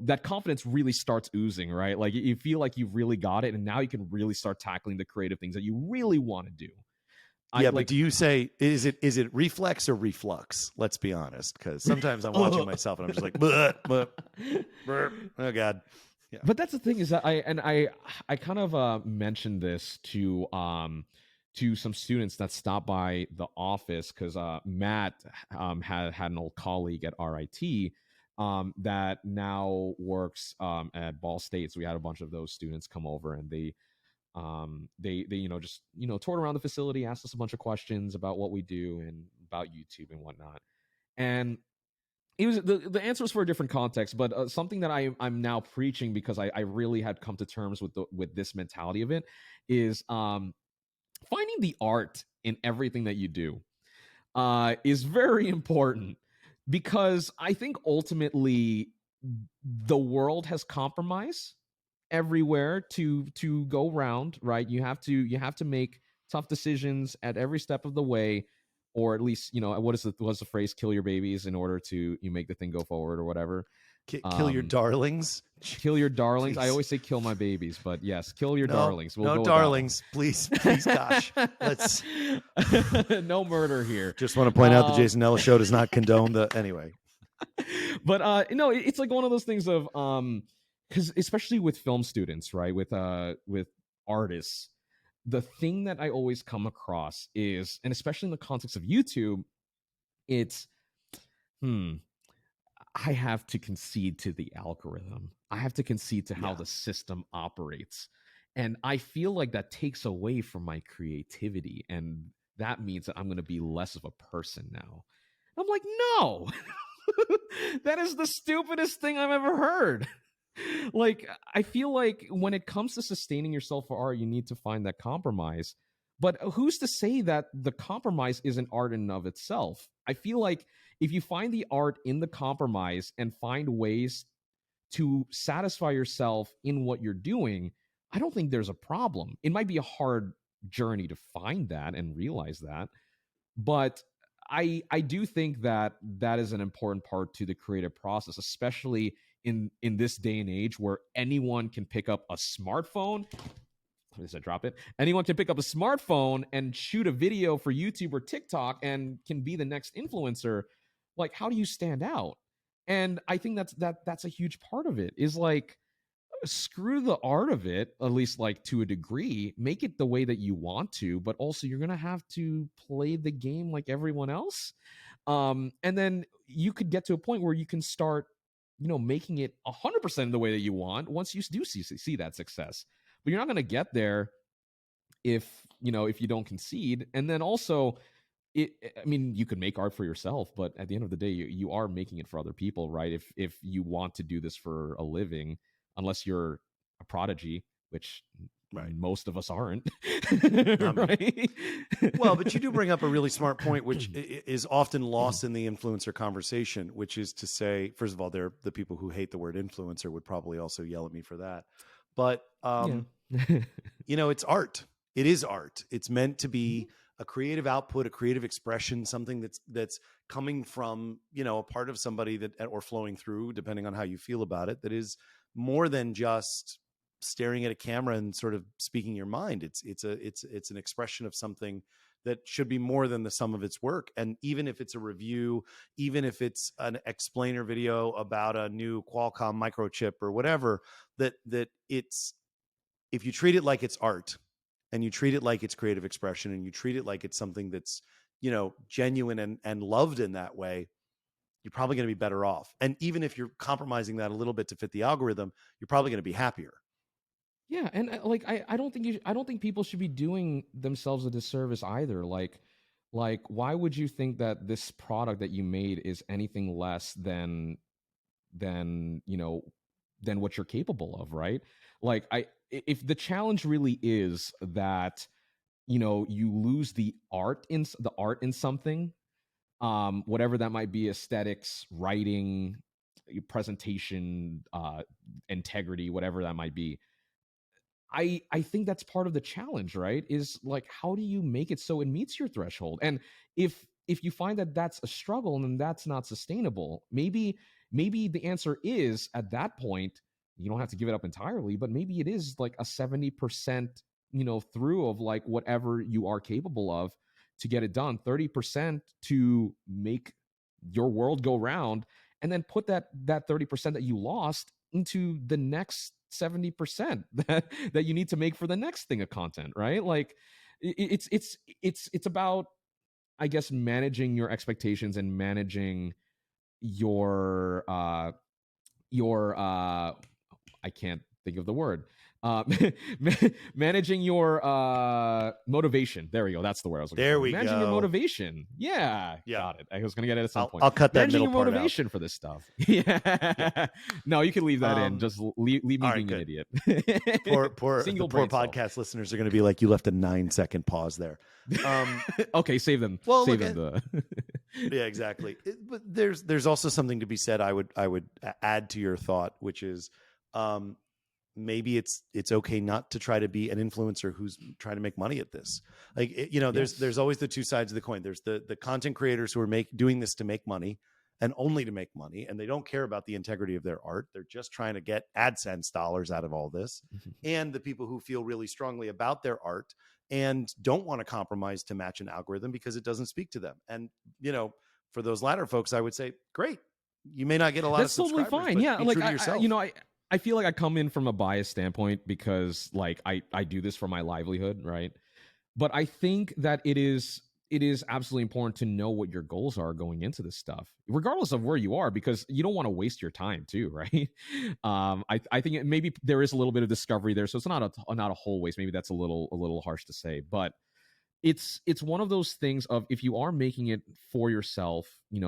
that confidence really starts oozing, right? Like you feel like you've really got it, and now you can really start tackling the creative things that you really want to do. But do you say, is it reflex or reflux? Let's be honest, because sometimes I'm watching myself and I'm just like, oh God. Yeah. But that's the thing, is that I kind of mentioned this to some students that stopped by the office, because Matt had an old colleague at RIT that now works at Ball State. So we had a bunch of those students come over, and they They just toured around the facility, asked us a bunch of questions about what we do and about YouTube and whatnot. And it was the answer was for a different context, but something that I'm now preaching because I really had come to terms with this mentality of it is finding the art in everything that you do is very important, because I think ultimately the world has compromise everywhere to go round, right? You have to make tough decisions at every step of the way, or at least what's the phrase, kill your babies in order to you make the thing go forward or whatever. Kill your darlings. Kill your darlings. I Please. always say kill my babies, but yes, kill your No, darlings. We'll no go darlings. Please, please, gosh. Let's no murder here. just want to point out the Jason Nellis show does not condone the anyway. But no, it's like one of those things of because especially with film students, right? With artists, the thing that I always come across is, and especially in the context of YouTube, it's I have to concede to the algorithm. I have to concede to how the system operates. And I feel like that takes away from my creativity. And that means that I'm going to be less of a person now. I'm like, no, that is the stupidest thing I've ever heard. Like, I feel like when it comes to sustaining yourself for art, you need to find that compromise. But who's to say that the compromise isn't art in and of itself? I feel like if you find the art in the compromise and find ways to satisfy yourself in what you're doing, I don't think there's a problem. It might be a hard journey to find that and realize that, but I do think that that is an important part to the creative process, especially in this day and age where anyone can pick up a smartphone. Does I drop it? Anyone can pick up a smartphone and shoot a video for YouTube or TikTok and can be the next influencer. Like, how do you stand out? And I think that's a huge part of it, is like, screw the art of it, at least like to a degree. Make it the way that you want to, but also you're gonna have to play the game like everyone else. And then you could get to a point where you can start, making it 100% the way that you want once you do see that success. But you're not gonna get there if you don't concede. And then also, I mean, you could make art for yourself, but at the end of the day, you are making it for other people, right? If you want to do this for a living, unless you're a prodigy, which most of us aren't, right? Well, but you do bring up a really smart point, which is often lost in the influencer conversation, which is to say, first of all, the people who hate the word influencer would probably also yell at me for that. But, it's art. It is art. It's meant to be a creative output, a creative expression, something that's coming from, a part of somebody that, or flowing through, depending on how you feel about it, that is more than just staring at a camera and sort of speaking your mind. It's an expression of something that should be more than the sum of its work. And even if it's a review, even if it's an explainer video about a new Qualcomm microchip or whatever, that it's, if you treat it like it's art, and you treat it like it's creative expression, and you treat it like it's something that's, genuine and loved in that way, you're probably going to be better off. And even if you're compromising that a little bit to fit the algorithm, you're probably going to be happier. Yeah, and I don't think people should be doing themselves a disservice either. Like why would you think that this product that you made is anything less than what you're capable of, right? Like, if the challenge really is that you lose the art in something, whatever that might be, aesthetics, writing, presentation, integrity, whatever that might be, I think that's part of the challenge, right? Is like, how do you make it so it meets your threshold? And if you find that that's a struggle and that's not sustainable, maybe the answer is, at that point, you don't have to give it up entirely, but maybe it is like a 70% through of like whatever you are capable of to get it done, 30% to make your world go round, and then put that 30% that you lost into the next 70% that you need to make for the next thing of content, right? Like, it's about, I guess, managing your expectations and managing your I can't think of the word, uh, managing your motivation. There we go. That's the word I was looking There for. we Managing your go. motivation. Yeah, Yeah. got it. I was gonna get it at some point. I'll cut that Managing middle your part out. motivation for this stuff. Yeah. No, you can leave that in. Just leave me being an idiot. Poor Single the poor brain cell. podcast listeners are going to be like, you left a 9-second pause there. Okay, save them. Well, save look them. Yeah, exactly. But there's also something to be said. I would add to your thought, which is maybe it's okay not to try to be an influencer who's trying to make money at this. Like, there's always the two sides of the coin. There's the content creators who are doing this to make money and only to make money, and they don't care about the integrity of their art. They're just trying to get AdSense dollars out of all this. And the people who feel really strongly about their art and don't want to compromise to match an algorithm because it doesn't speak to them. And, for those latter folks, I would say, great. You may not get a lot of subscribers. Totally fine. But Yeah, be like true to yourself. I feel like I come in from a biased standpoint because like I do this for my livelihood, right? But I think that it is absolutely important to know what your goals are going into this stuff, regardless of where you are, because you don't want to waste your time too, right? I think maybe there is a little bit of discovery there, so it's not a whole waste. Maybe that's a little harsh to say, but it's one of those things of, if you are making it for yourself,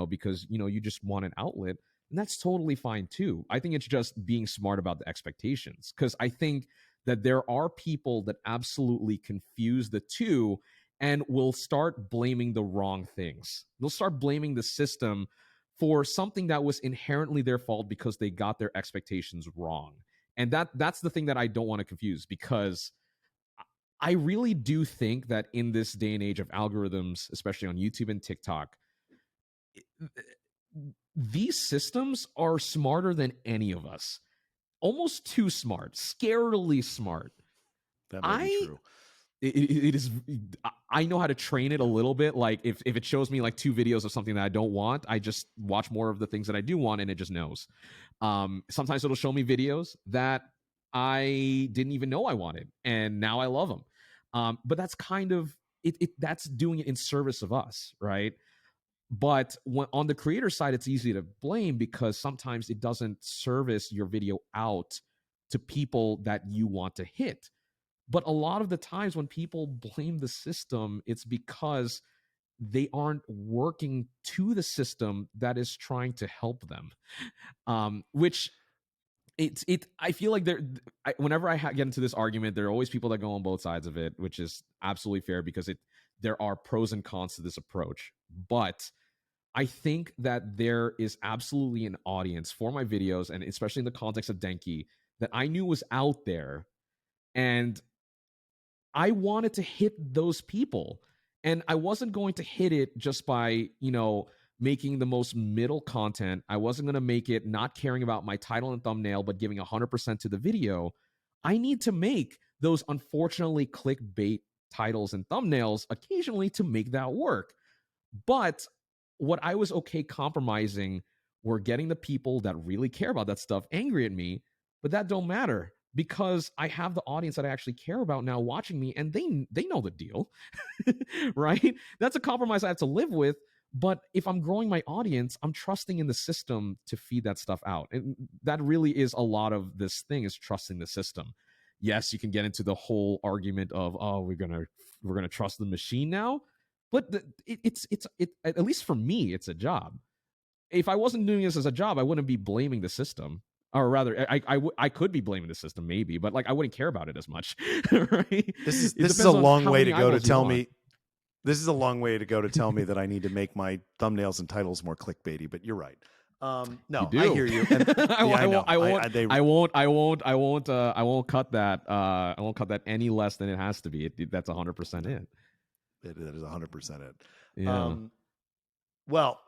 because you just want an outlet, and that's totally fine too. I think it's just being smart about the expectations, because I think that there are people that absolutely confuse the two and will start blaming the wrong things. They'll start blaming the system for something that was inherently their fault because they got their expectations wrong. And that's the thing that I don't want to confuse, because I really do think that in this day and age of algorithms, especially on YouTube and TikTok, these systems are smarter than any of us. Almost too smart, scarily smart. That may be true. It is. I know how to train it a little bit. Like if it shows me like 2 videos of something that I don't want, I just watch more of the things that I do want, and it just knows. Sometimes it'll show me videos that I didn't even know I wanted, and now I love them. But that's kind of it. That's doing it in service of us, right? But on the creator side, it's easy to blame because sometimes it doesn't service your video out to people that you want to hit. But a lot of the times when people blame the system, it's because they aren't working to the system that is trying to help them. Which I feel like whenever I get into this argument, there are always people that go on both sides of it, which is absolutely fair because there are pros and cons to this approach. But I think that there is absolutely an audience for my videos, and especially in the context of Denki, that I knew was out there, and I wanted to hit those people. And I wasn't going to hit it just by, making the most middle content. I wasn't going to make it not caring about my title and thumbnail, but giving 100% to the video. I need to make those unfortunately clickbait titles and thumbnails occasionally to make that work. But what I was okay compromising were getting the people that really care about that stuff angry at me, but that don't matter because I have the audience that I actually care about now watching me, and they know the deal, right? That's a compromise I have to live with. But if I'm growing my audience, I'm trusting in the system to feed that stuff out. And that really is a lot of this thing, is trusting the system. Yes, you can get into the whole argument of, oh, we're gonna trust the machine now, but it's at least for me, it's a job. If I wasn't doing this as a job, I wouldn't be blaming the system. Or rather, I could be blaming the system maybe, but like I wouldn't care about it as much, right? This is a long way to go to tell me. This is a long way to go to tell me that I need to make my thumbnails and titles more clickbaity. But you're right. No, I hear you. And, I won't cut that. I won't cut that any less than it has to be. That's 100% it. That is 100% it. Yeah. Well,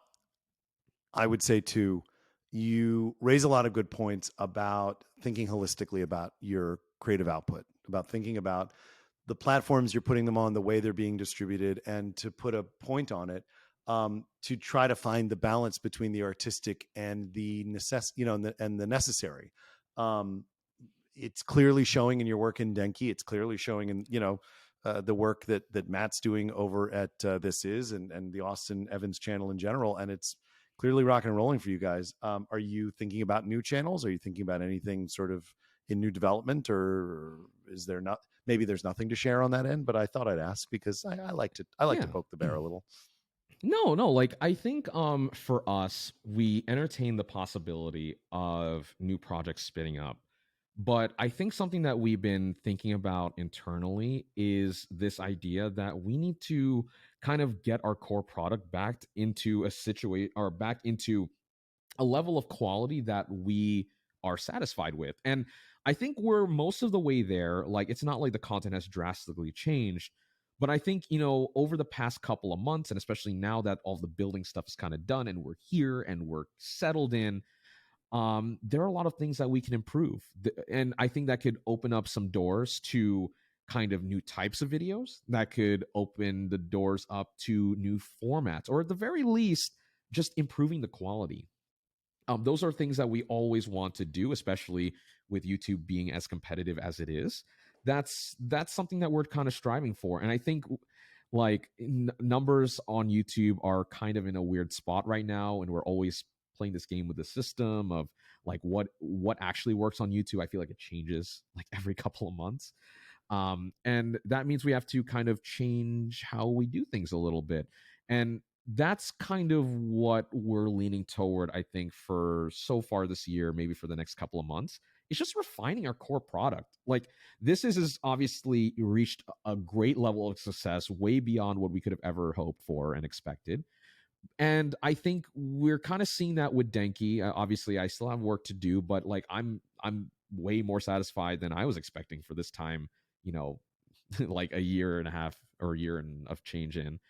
I would say too, you raise a lot of good points about thinking holistically about your creative output, about thinking about the platforms you're putting them on, the way they're being distributed, and to put a point on it, to try to find the balance between the artistic and the and the necessary. It's clearly showing in your work in Denki. It's clearly showing in the work that Matt's doing over at This Is and the Austin Evans channel in general, and it's clearly rocking and rolling for you guys. Are you thinking about new channels? Are you thinking about anything sort of in new development, or is there not? Maybe there's nothing to share on that end, but I thought I'd ask because I like to Yeah. poke the bear a little. No, like I think for us, we entertain the possibility of new projects spinning up. But I think something that we've been thinking about internally is this idea that we need to kind of get our core product back into a situation or back into a level of quality that we are satisfied with. And I think we're most of the way there. Like, it's not like the content has drastically changed, but I think, over the past couple of months, and especially now that all the building stuff is kind of done and we're here and we're settled in, there are a lot of things that we can improve. And I think that could open up some doors to kind of new types of videos that could open the doors up to new formats, or at the very least, just improving the quality. Those are things that we always want to do, especially with YouTube being as competitive as it is. That's something that we're kind of striving for, and I think like numbers on YouTube are kind of in a weird spot right now, and we're always playing this game with the system of like what actually works on YouTube. I feel like it changes like every couple of months, and that means we have to kind of change how we do things a little bit, and that's kind of what we're leaning toward, I think, for so far this year, maybe for the next couple of months. It's just refining our core product. Like, this is obviously reached a great level of success, way beyond what we could have ever hoped for and expected. And I think we're kind of seeing that with Denki. Obviously, I still have work to do, but like I'm way more satisfied than I was expecting for this time. You know, like a year and a half or a year and of change in.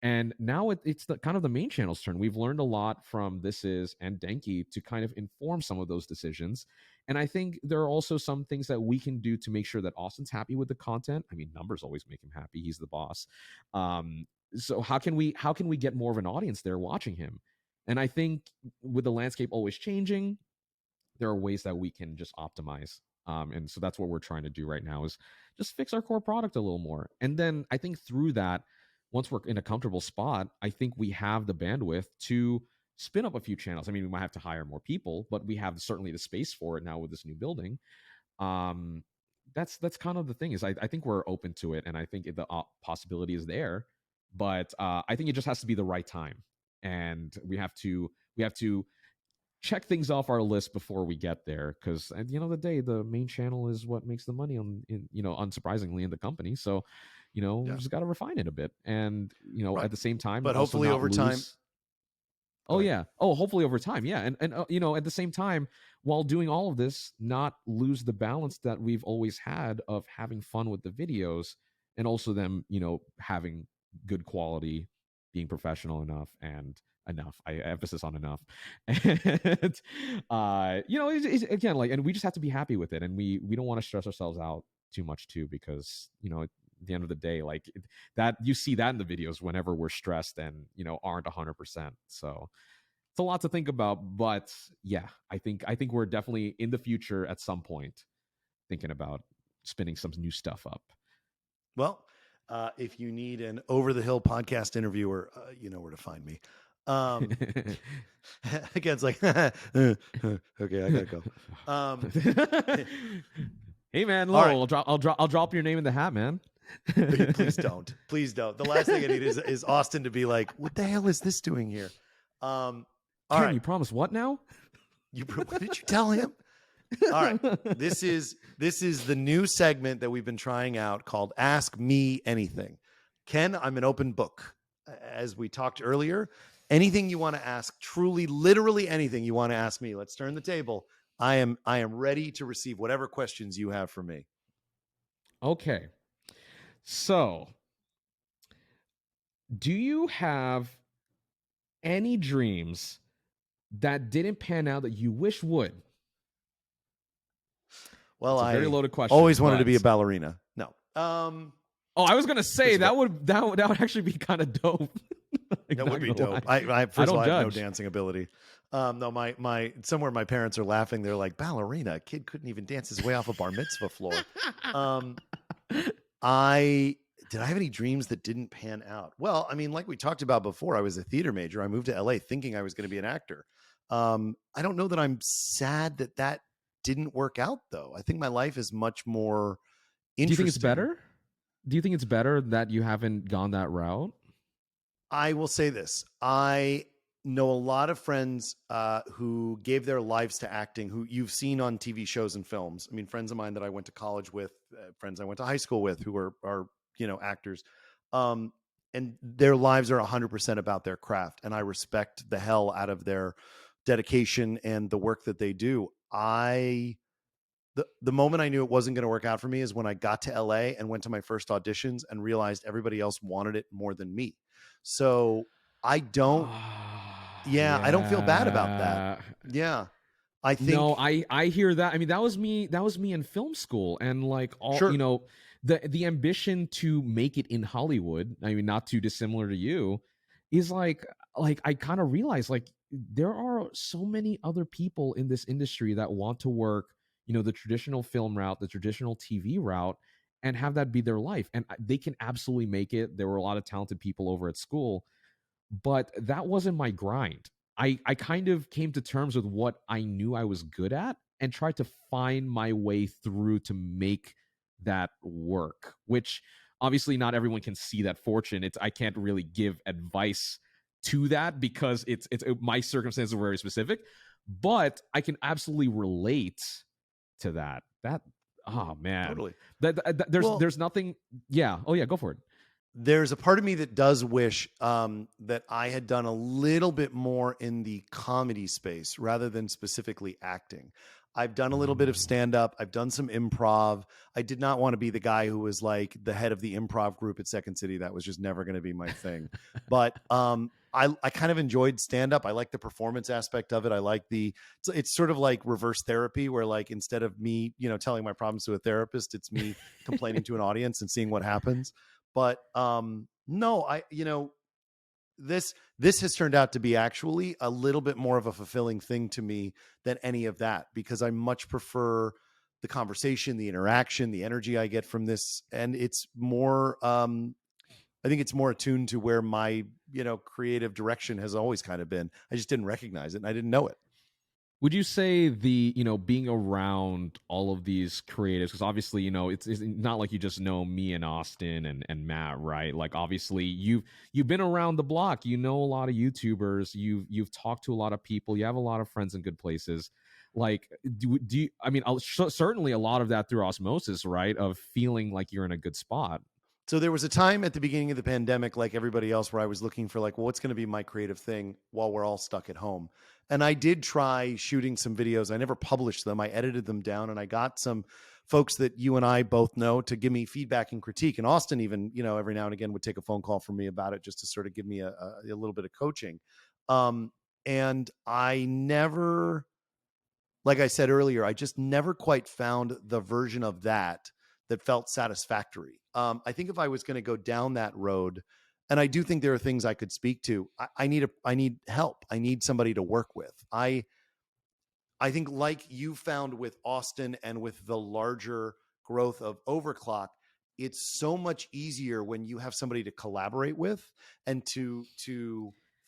And now it's the kind of the main channel's turn. We've learned a lot from This Is and Denki to kind of inform some of those decisions. And I think there are also some things that we can do to make sure that Austin's happy with the content. I mean, numbers always make him happy. He's the boss. So how can we get more of an audience there watching him? And I think with the landscape always changing, there are ways that we can just optimize. And so that's what we're trying to do right now is just fix our core product a little more. And then I think through that, once we're in a comfortable spot, I think we have the bandwidth to spin up a few channels. I mean, we might have to hire more people, but we have certainly the space for it now with this new building. Um, that's kind of the thing is I think we're open to it, and I think the possibility is there, but I think it just has to be the right time, and we have to check things off our list before we get there, because at the end of the day, the main channel is what makes the money unsurprisingly in the company. So we Yeah, just got to refine it a bit, and right. at the same time But also hopefully not over time. lose. Go Oh ahead. yeah. Oh, hopefully over time. Yeah. And at the same time, while doing all of this, not lose the balance that we've always had of having fun with the videos, and also them, having good quality, being professional enough, and enough. I emphasis on enough. And again, like, and we just have to be happy with it, and we don't want to stress ourselves out too much too, because at the end of the day, like, that you see that in the videos whenever we're stressed and aren't 100%. So it's a lot to think about, but yeah, I think we're definitely in the future at some point thinking about spinning some new stuff up. Well, if you need an over the hill podcast interviewer, you know where to find me. Again, it's like, okay, I gotta go. Hey man, All right. I'll drop your name in the hat, man. Please don't. Please don't. The last thing I need is Austin to be like, "What the hell is this doing here?" All Ken, right. you promised what now? What did you tell him? All right. This is the new segment that we've been trying out called Ask Me Anything. Ken, I'm an open book. As we talked earlier, anything you want to ask, truly, literally anything you want to ask me. Let's turn the table. I am ready to receive whatever questions you have for me. Okay. So, do you have any dreams that didn't pan out that you wish would? Well, It's a very I loaded question. always wanted but... to be a ballerina. No. Oh, I was gonna say that would actually be kind of dope. Like, that would be dope. I first of all, I have no dancing ability. No, my somewhere my parents are laughing. They're like, ballerina, a kid couldn't even dance his way off a bar mitzvah floor. Did I have any dreams that didn't pan out? Well, I mean, like we talked about before, I was a theater major. I moved to LA thinking I was going to be an actor. I don't know that I'm sad that didn't work out though. I think my life is much more Do you think it's interesting. better? Do you think it's better that you haven't gone that route? I will say this. I know a lot of friends who gave their lives to acting, who you've seen on TV shows and films. I mean, friends of mine that I went to college with, friends I went to high school with, who are actors, um, and their lives are 100% about their craft, and I respect the hell out of their dedication and the work that they do. The moment I knew it wasn't going to work out for me is when I got to LA and went to my first auditions and realized everybody else wanted it more than me. So I don't, yeah, I don't feel bad about that. Yeah. Yeah. I No, think, I hear that. I mean, that was me. That was me in film school, and like all sure. the ambition to make it in Hollywood. I mean, not too dissimilar to you, is like I kind of realized like there are so many other people in this industry that want to work, the traditional film route, the traditional TV route, and have that be their life, and they can absolutely make it. There were a lot of talented people over at school, but that wasn't my grind. I kind of came to terms with what I knew I was good at and tried to find my way through to make that work, which obviously not everyone can see that fortune. I can't really give advice to that because my circumstances are very specific, but I can absolutely relate to that. That oh man. Totally. There's Well, there's nothing. Yeah. Oh yeah, go for it. there's a part of me that does wish that I had done a little bit more in the comedy space rather than specifically acting. I've done a little bit of Mm. stand up. I've done some improv. I did not want to be the guy who was like the head of the improv group at Second City. That was just never going to be my thing. But I kind of enjoyed stand up. I like the performance aspect of it. I like it's sort of like reverse therapy where like instead of me, telling my problems to a therapist, it's me complaining to an audience and seeing what happens. But no, this has turned out to be actually a little bit more of a fulfilling thing to me than any of that, because I much prefer the conversation, the interaction, the energy I get from this, and it's more I think it's more attuned to where my creative direction has always kind of been. I just didn't recognize it and I didn't know it. Would you say being around all of these creatives, because obviously, it's not like you just know me and Austin and Matt, right? Like obviously you've been around the block, you know a lot of YouTubers, you've talked to a lot of people, you have a lot of friends in good places. Like do you, I mean, certainly a lot of that through osmosis, right? Of feeling like you're in a good spot. So there was a time at the beginning of the pandemic, like everybody else, where I was looking for like, well, what's going to be my creative thing while we're all stuck at home. And I did try shooting some videos. I never published them. I edited them down, and I got some folks that you and I both know to give me feedback and critique. And Austin even, every now and again would take a phone call from me about it just to sort of give me a little bit of coaching. Um, and I never, like I said earlier, I just never quite found the version of that that felt satisfactory. I think if I was going to go down that road, and I do think there are things I could speak to, I need help. I need somebody to work with. I think, like you found with Austin and with the larger growth of Overclock, it's so much easier when you have somebody to collaborate with and to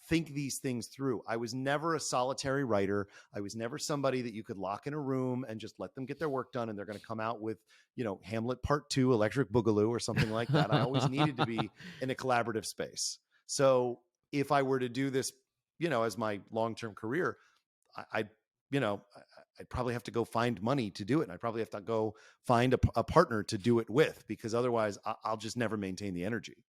think these things through. I was never a solitary writer. I was never somebody that you could lock in a room and just let them get their work done and they're going to come out with, Hamlet Part 2, Electric Boogaloo or something like that. I always needed to be in a collaborative space. So if I were to do this, as my long-term career, I you know, I'd probably have to go find money to do it. And I'd probably have to go find a partner to do it with, because otherwise I'll just never maintain the energy.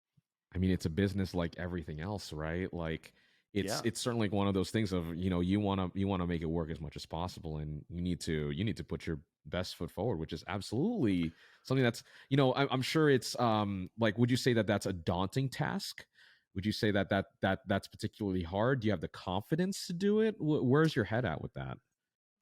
I mean, it's a business like everything else, right? Like it's Yeah. it's certainly like one of those things of, you want to make it work as much as possible, and you need to put your best foot forward, which is absolutely something that's, I'm sure it's like, would you say that that's a daunting task? Would you say that's particularly hard? Do you have the confidence to do it? Where's your head at with that?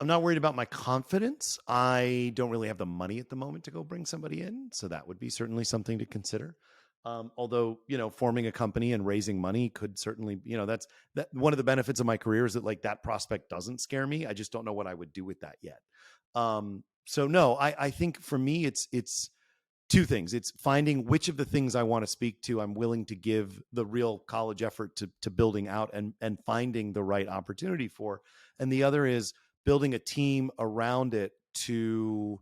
I'm not worried about my confidence. I don't really have the money at the moment to go bring somebody in. So that would be certainly something to consider. Although, forming a company and raising money could certainly, that's that one of the benefits of my career is that like that prospect doesn't scare me. I just don't know what I would do with that yet. So no, I think for me, it's two things. It's finding which of the things I want to speak to, I'm willing to give the real college effort to building out and finding the right opportunity for. And the other is building a team around it to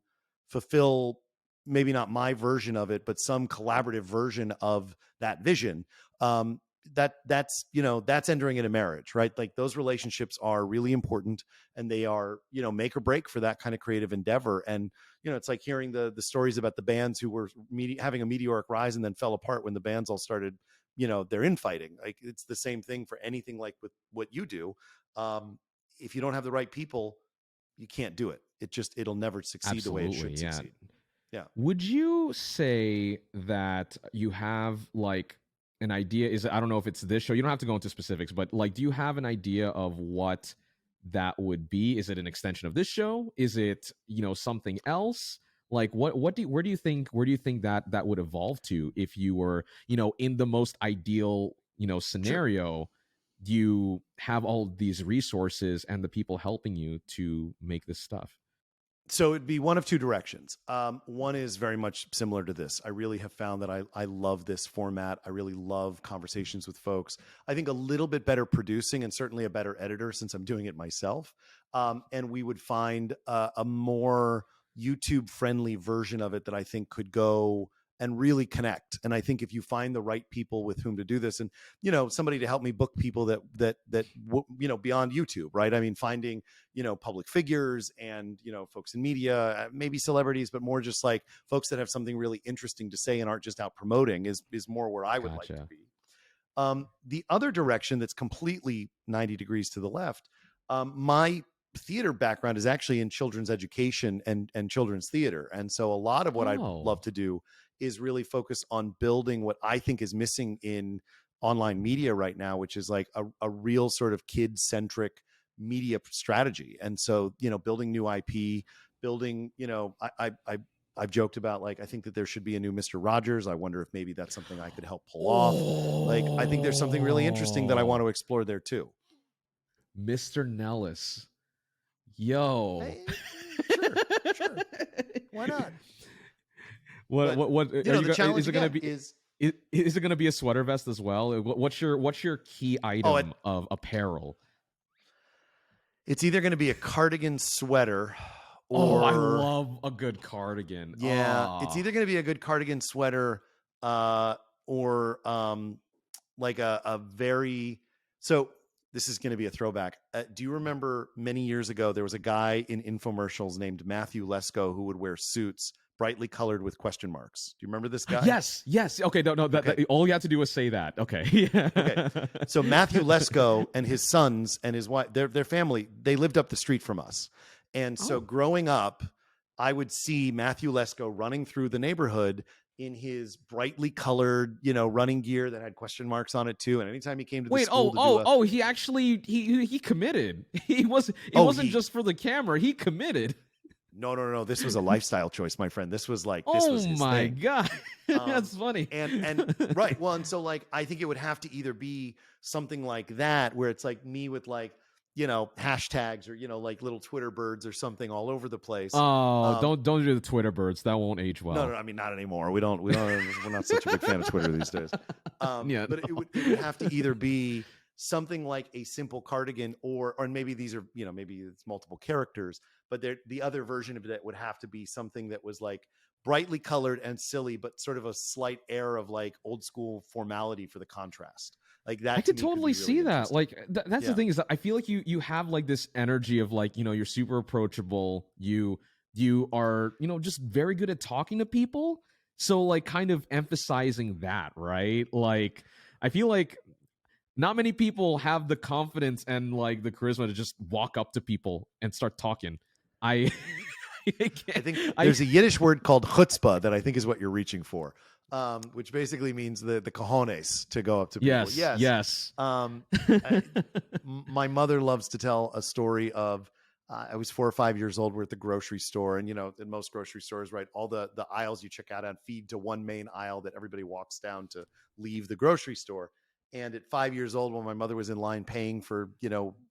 fulfill maybe not my version of it, but some collaborative version of that vision, that's that's entering into marriage, right? Like those relationships are really important, and they are make or break for that kind of creative endeavor. And it's like hearing the stories about the bands who were having a meteoric rise and then fell apart when the bands all started they're infighting. Like it's the same thing for anything like with what you do. If you don't have the right people, you can't do it. It'll never succeed the way it should Absolutely, yeah. succeed. Yeah. Would you say that you have like an idea? I don't know if it's this show. You don't have to go into specifics, but like, do you have an idea of what that would be? Is it an extension of this show? Is it something else? Like where do you think that would evolve to if you were in the most ideal scenario? Do you have all these resources and the people helping you to make this stuff? So it'd be one of two directions. One is very much similar to this. I really have found that I love this format. I really love conversations with folks. I think a little bit better producing and certainly a better editor since I'm doing it myself. And we would find a more YouTube friendly version of it that I think could go and really connect. And I think if you find the right people with whom to do this, and somebody to help me book people that beyond YouTube, right? I mean, finding public figures and folks in media, maybe celebrities, but more just like folks that have something really interesting to say and aren't just out promoting is more where I would like to be. The other direction that's completely 90 degrees to the left, my theater background is actually in children's education and children's theater. And so a lot of what I love to do is really focus on building what I think is missing in online media right now, which is like a real sort of kid-centric media strategy. And so, building new IP, building, I've joked about, like, I think that there should be a new Mr. Rogers. I wonder if maybe that's something I could help pull off. Like, I think there's something really interesting that I want to explore there too. Mr. Nellis. Yo. Sure. Why not? What is it going to be? Is it going to be a sweater vest as well? What's your key item of apparel? It's either going to be a cardigan sweater or I love a good cardigan. Yeah, it's either going to be a good cardigan sweater or like a very so this is going to be a throwback. Do you remember many years ago there was a guy in infomercials named Matthew Lesko who would wear suits brightly colored with question marks? Do you remember this guy? Yes. Okay, no. Okay. That, all you have to do is say that. Okay. Okay. So Matthew Lesko and his sons and his wife, their family, they lived up the street from us. And so growing up, I would see Matthew Lesko running through the neighborhood in his brightly colored, running gear that had question marks on it too. And anytime he came to the school he actually he committed. It wasn't just for the camera. He committed. No. This was a lifestyle choice, my friend. This was like, this was his thing. God. That's funny. And right. Well, and so like, I think it would have to either be something like that, where it's like me with like, hashtags or, like little Twitter birds or something all over the place. Oh, don't do the Twitter birds. That won't age well. No, I mean, not anymore. We're not such a big fan of Twitter these days. But it would have to either be something like a simple cardigan or maybe these are, maybe it's multiple characters, but the other version of it would have to be something that was like brightly colored and silly, but sort of a slight air of like old school formality for the contrast. Like that. I could totally see that. Like that's the thing, is that I feel like you have like this energy of like, you're super approachable. You are, just very good at talking to people. So like kind of emphasizing that, right? Like, I feel like not many people have the confidence and like the charisma to just walk up to people and start talking. I think there's a Yiddish word called chutzpah that I think is what you're reaching for, which basically means the cojones to go up to people. Yes. My mother loves to tell a story of I was 4 or 5 years old. We're at the grocery store, and in most grocery stores, right, all the aisles you check out on feed to one main aisle that everybody walks down to leave the grocery store. And at 5 years old, when my mother was in line paying for,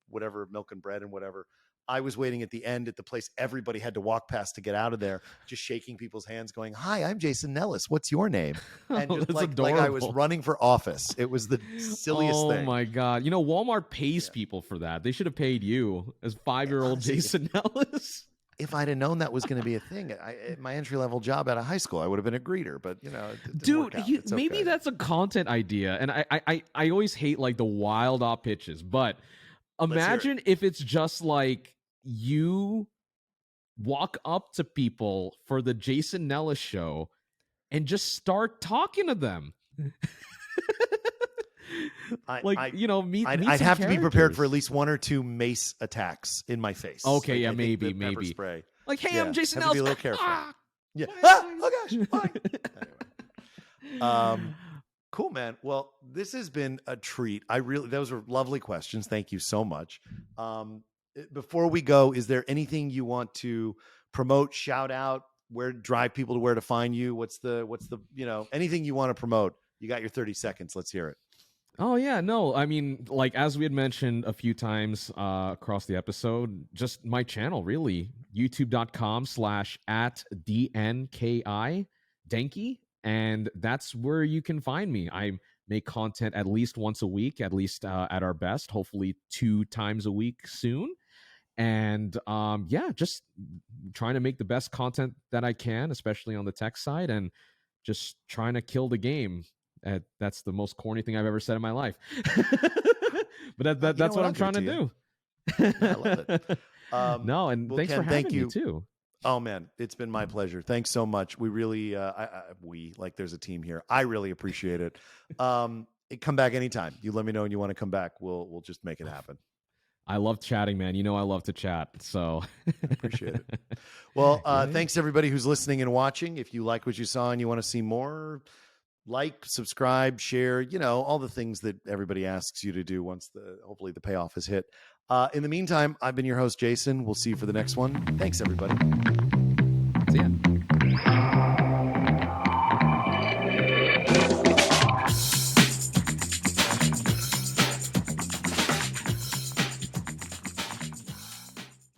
whatever, milk and bread and whatever, I was waiting at the end at the place everybody had to walk past to get out of there, just shaking people's hands going, "Hi, I'm Jason Nellis. What's your name?" And just like I was running for office. It was the silliest thing. Oh my God. Walmart pays people for that. They should have paid you as 5-year-old Jason Nellis. if I'd have known that was going to be a thing, my entry level job out of high school, I would have been a greeter. But it didn't work out. It's maybe okay. that's a content idea. And I always hate like the wild off pitches, but imagine if it's just like you walk up to people for the Jason Nellis show and just start talking to them. Meet I'd some have to be prepared for at characters. least 1 or 2 mace attacks in my face. Okay, Like, yeah, I think maybe. pepper spray. Like, hey, I'm Jason Have to Nellis. be a little careful. Yeah. Fine. Oh gosh. Fine. Anyway. Cool, man. Well, this has been a treat. Those were lovely questions. Thank you so much. Before we go, is there anything you want to promote, shout out, drive people to where to find you? What's the anything you want to promote? You got your 30 seconds. Let's hear it. Oh yeah, no. I mean, like as we had mentioned a few times across the episode, just my channel, really, youtube.com/@DNKI Denki, and that's where you can find me. I make content at least once a week, at least at our best, hopefully 2 times a week soon. And just trying to make the best content that I can, especially on the tech side, and just trying to kill the game. That's the most corny thing I've ever said in my life. But that's what I'm trying to do. I love it. No, and thanks Ken, for having you me too. Oh man, it's been my pleasure. Thanks so much. We really, there's a team here. I really appreciate it. Come back anytime. You let me know when you want to come back. We'll just make it happen. I love chatting, man. I love to chat, so I appreciate it. Well, thanks everybody who's listening and watching. If you like what you saw and you want to see more, like, subscribe, share, all the things that everybody asks you to do once hopefully the payoff is hit. In the meantime, I've been your host, Jason. We'll see you for the next one. Thanks, everybody. See ya.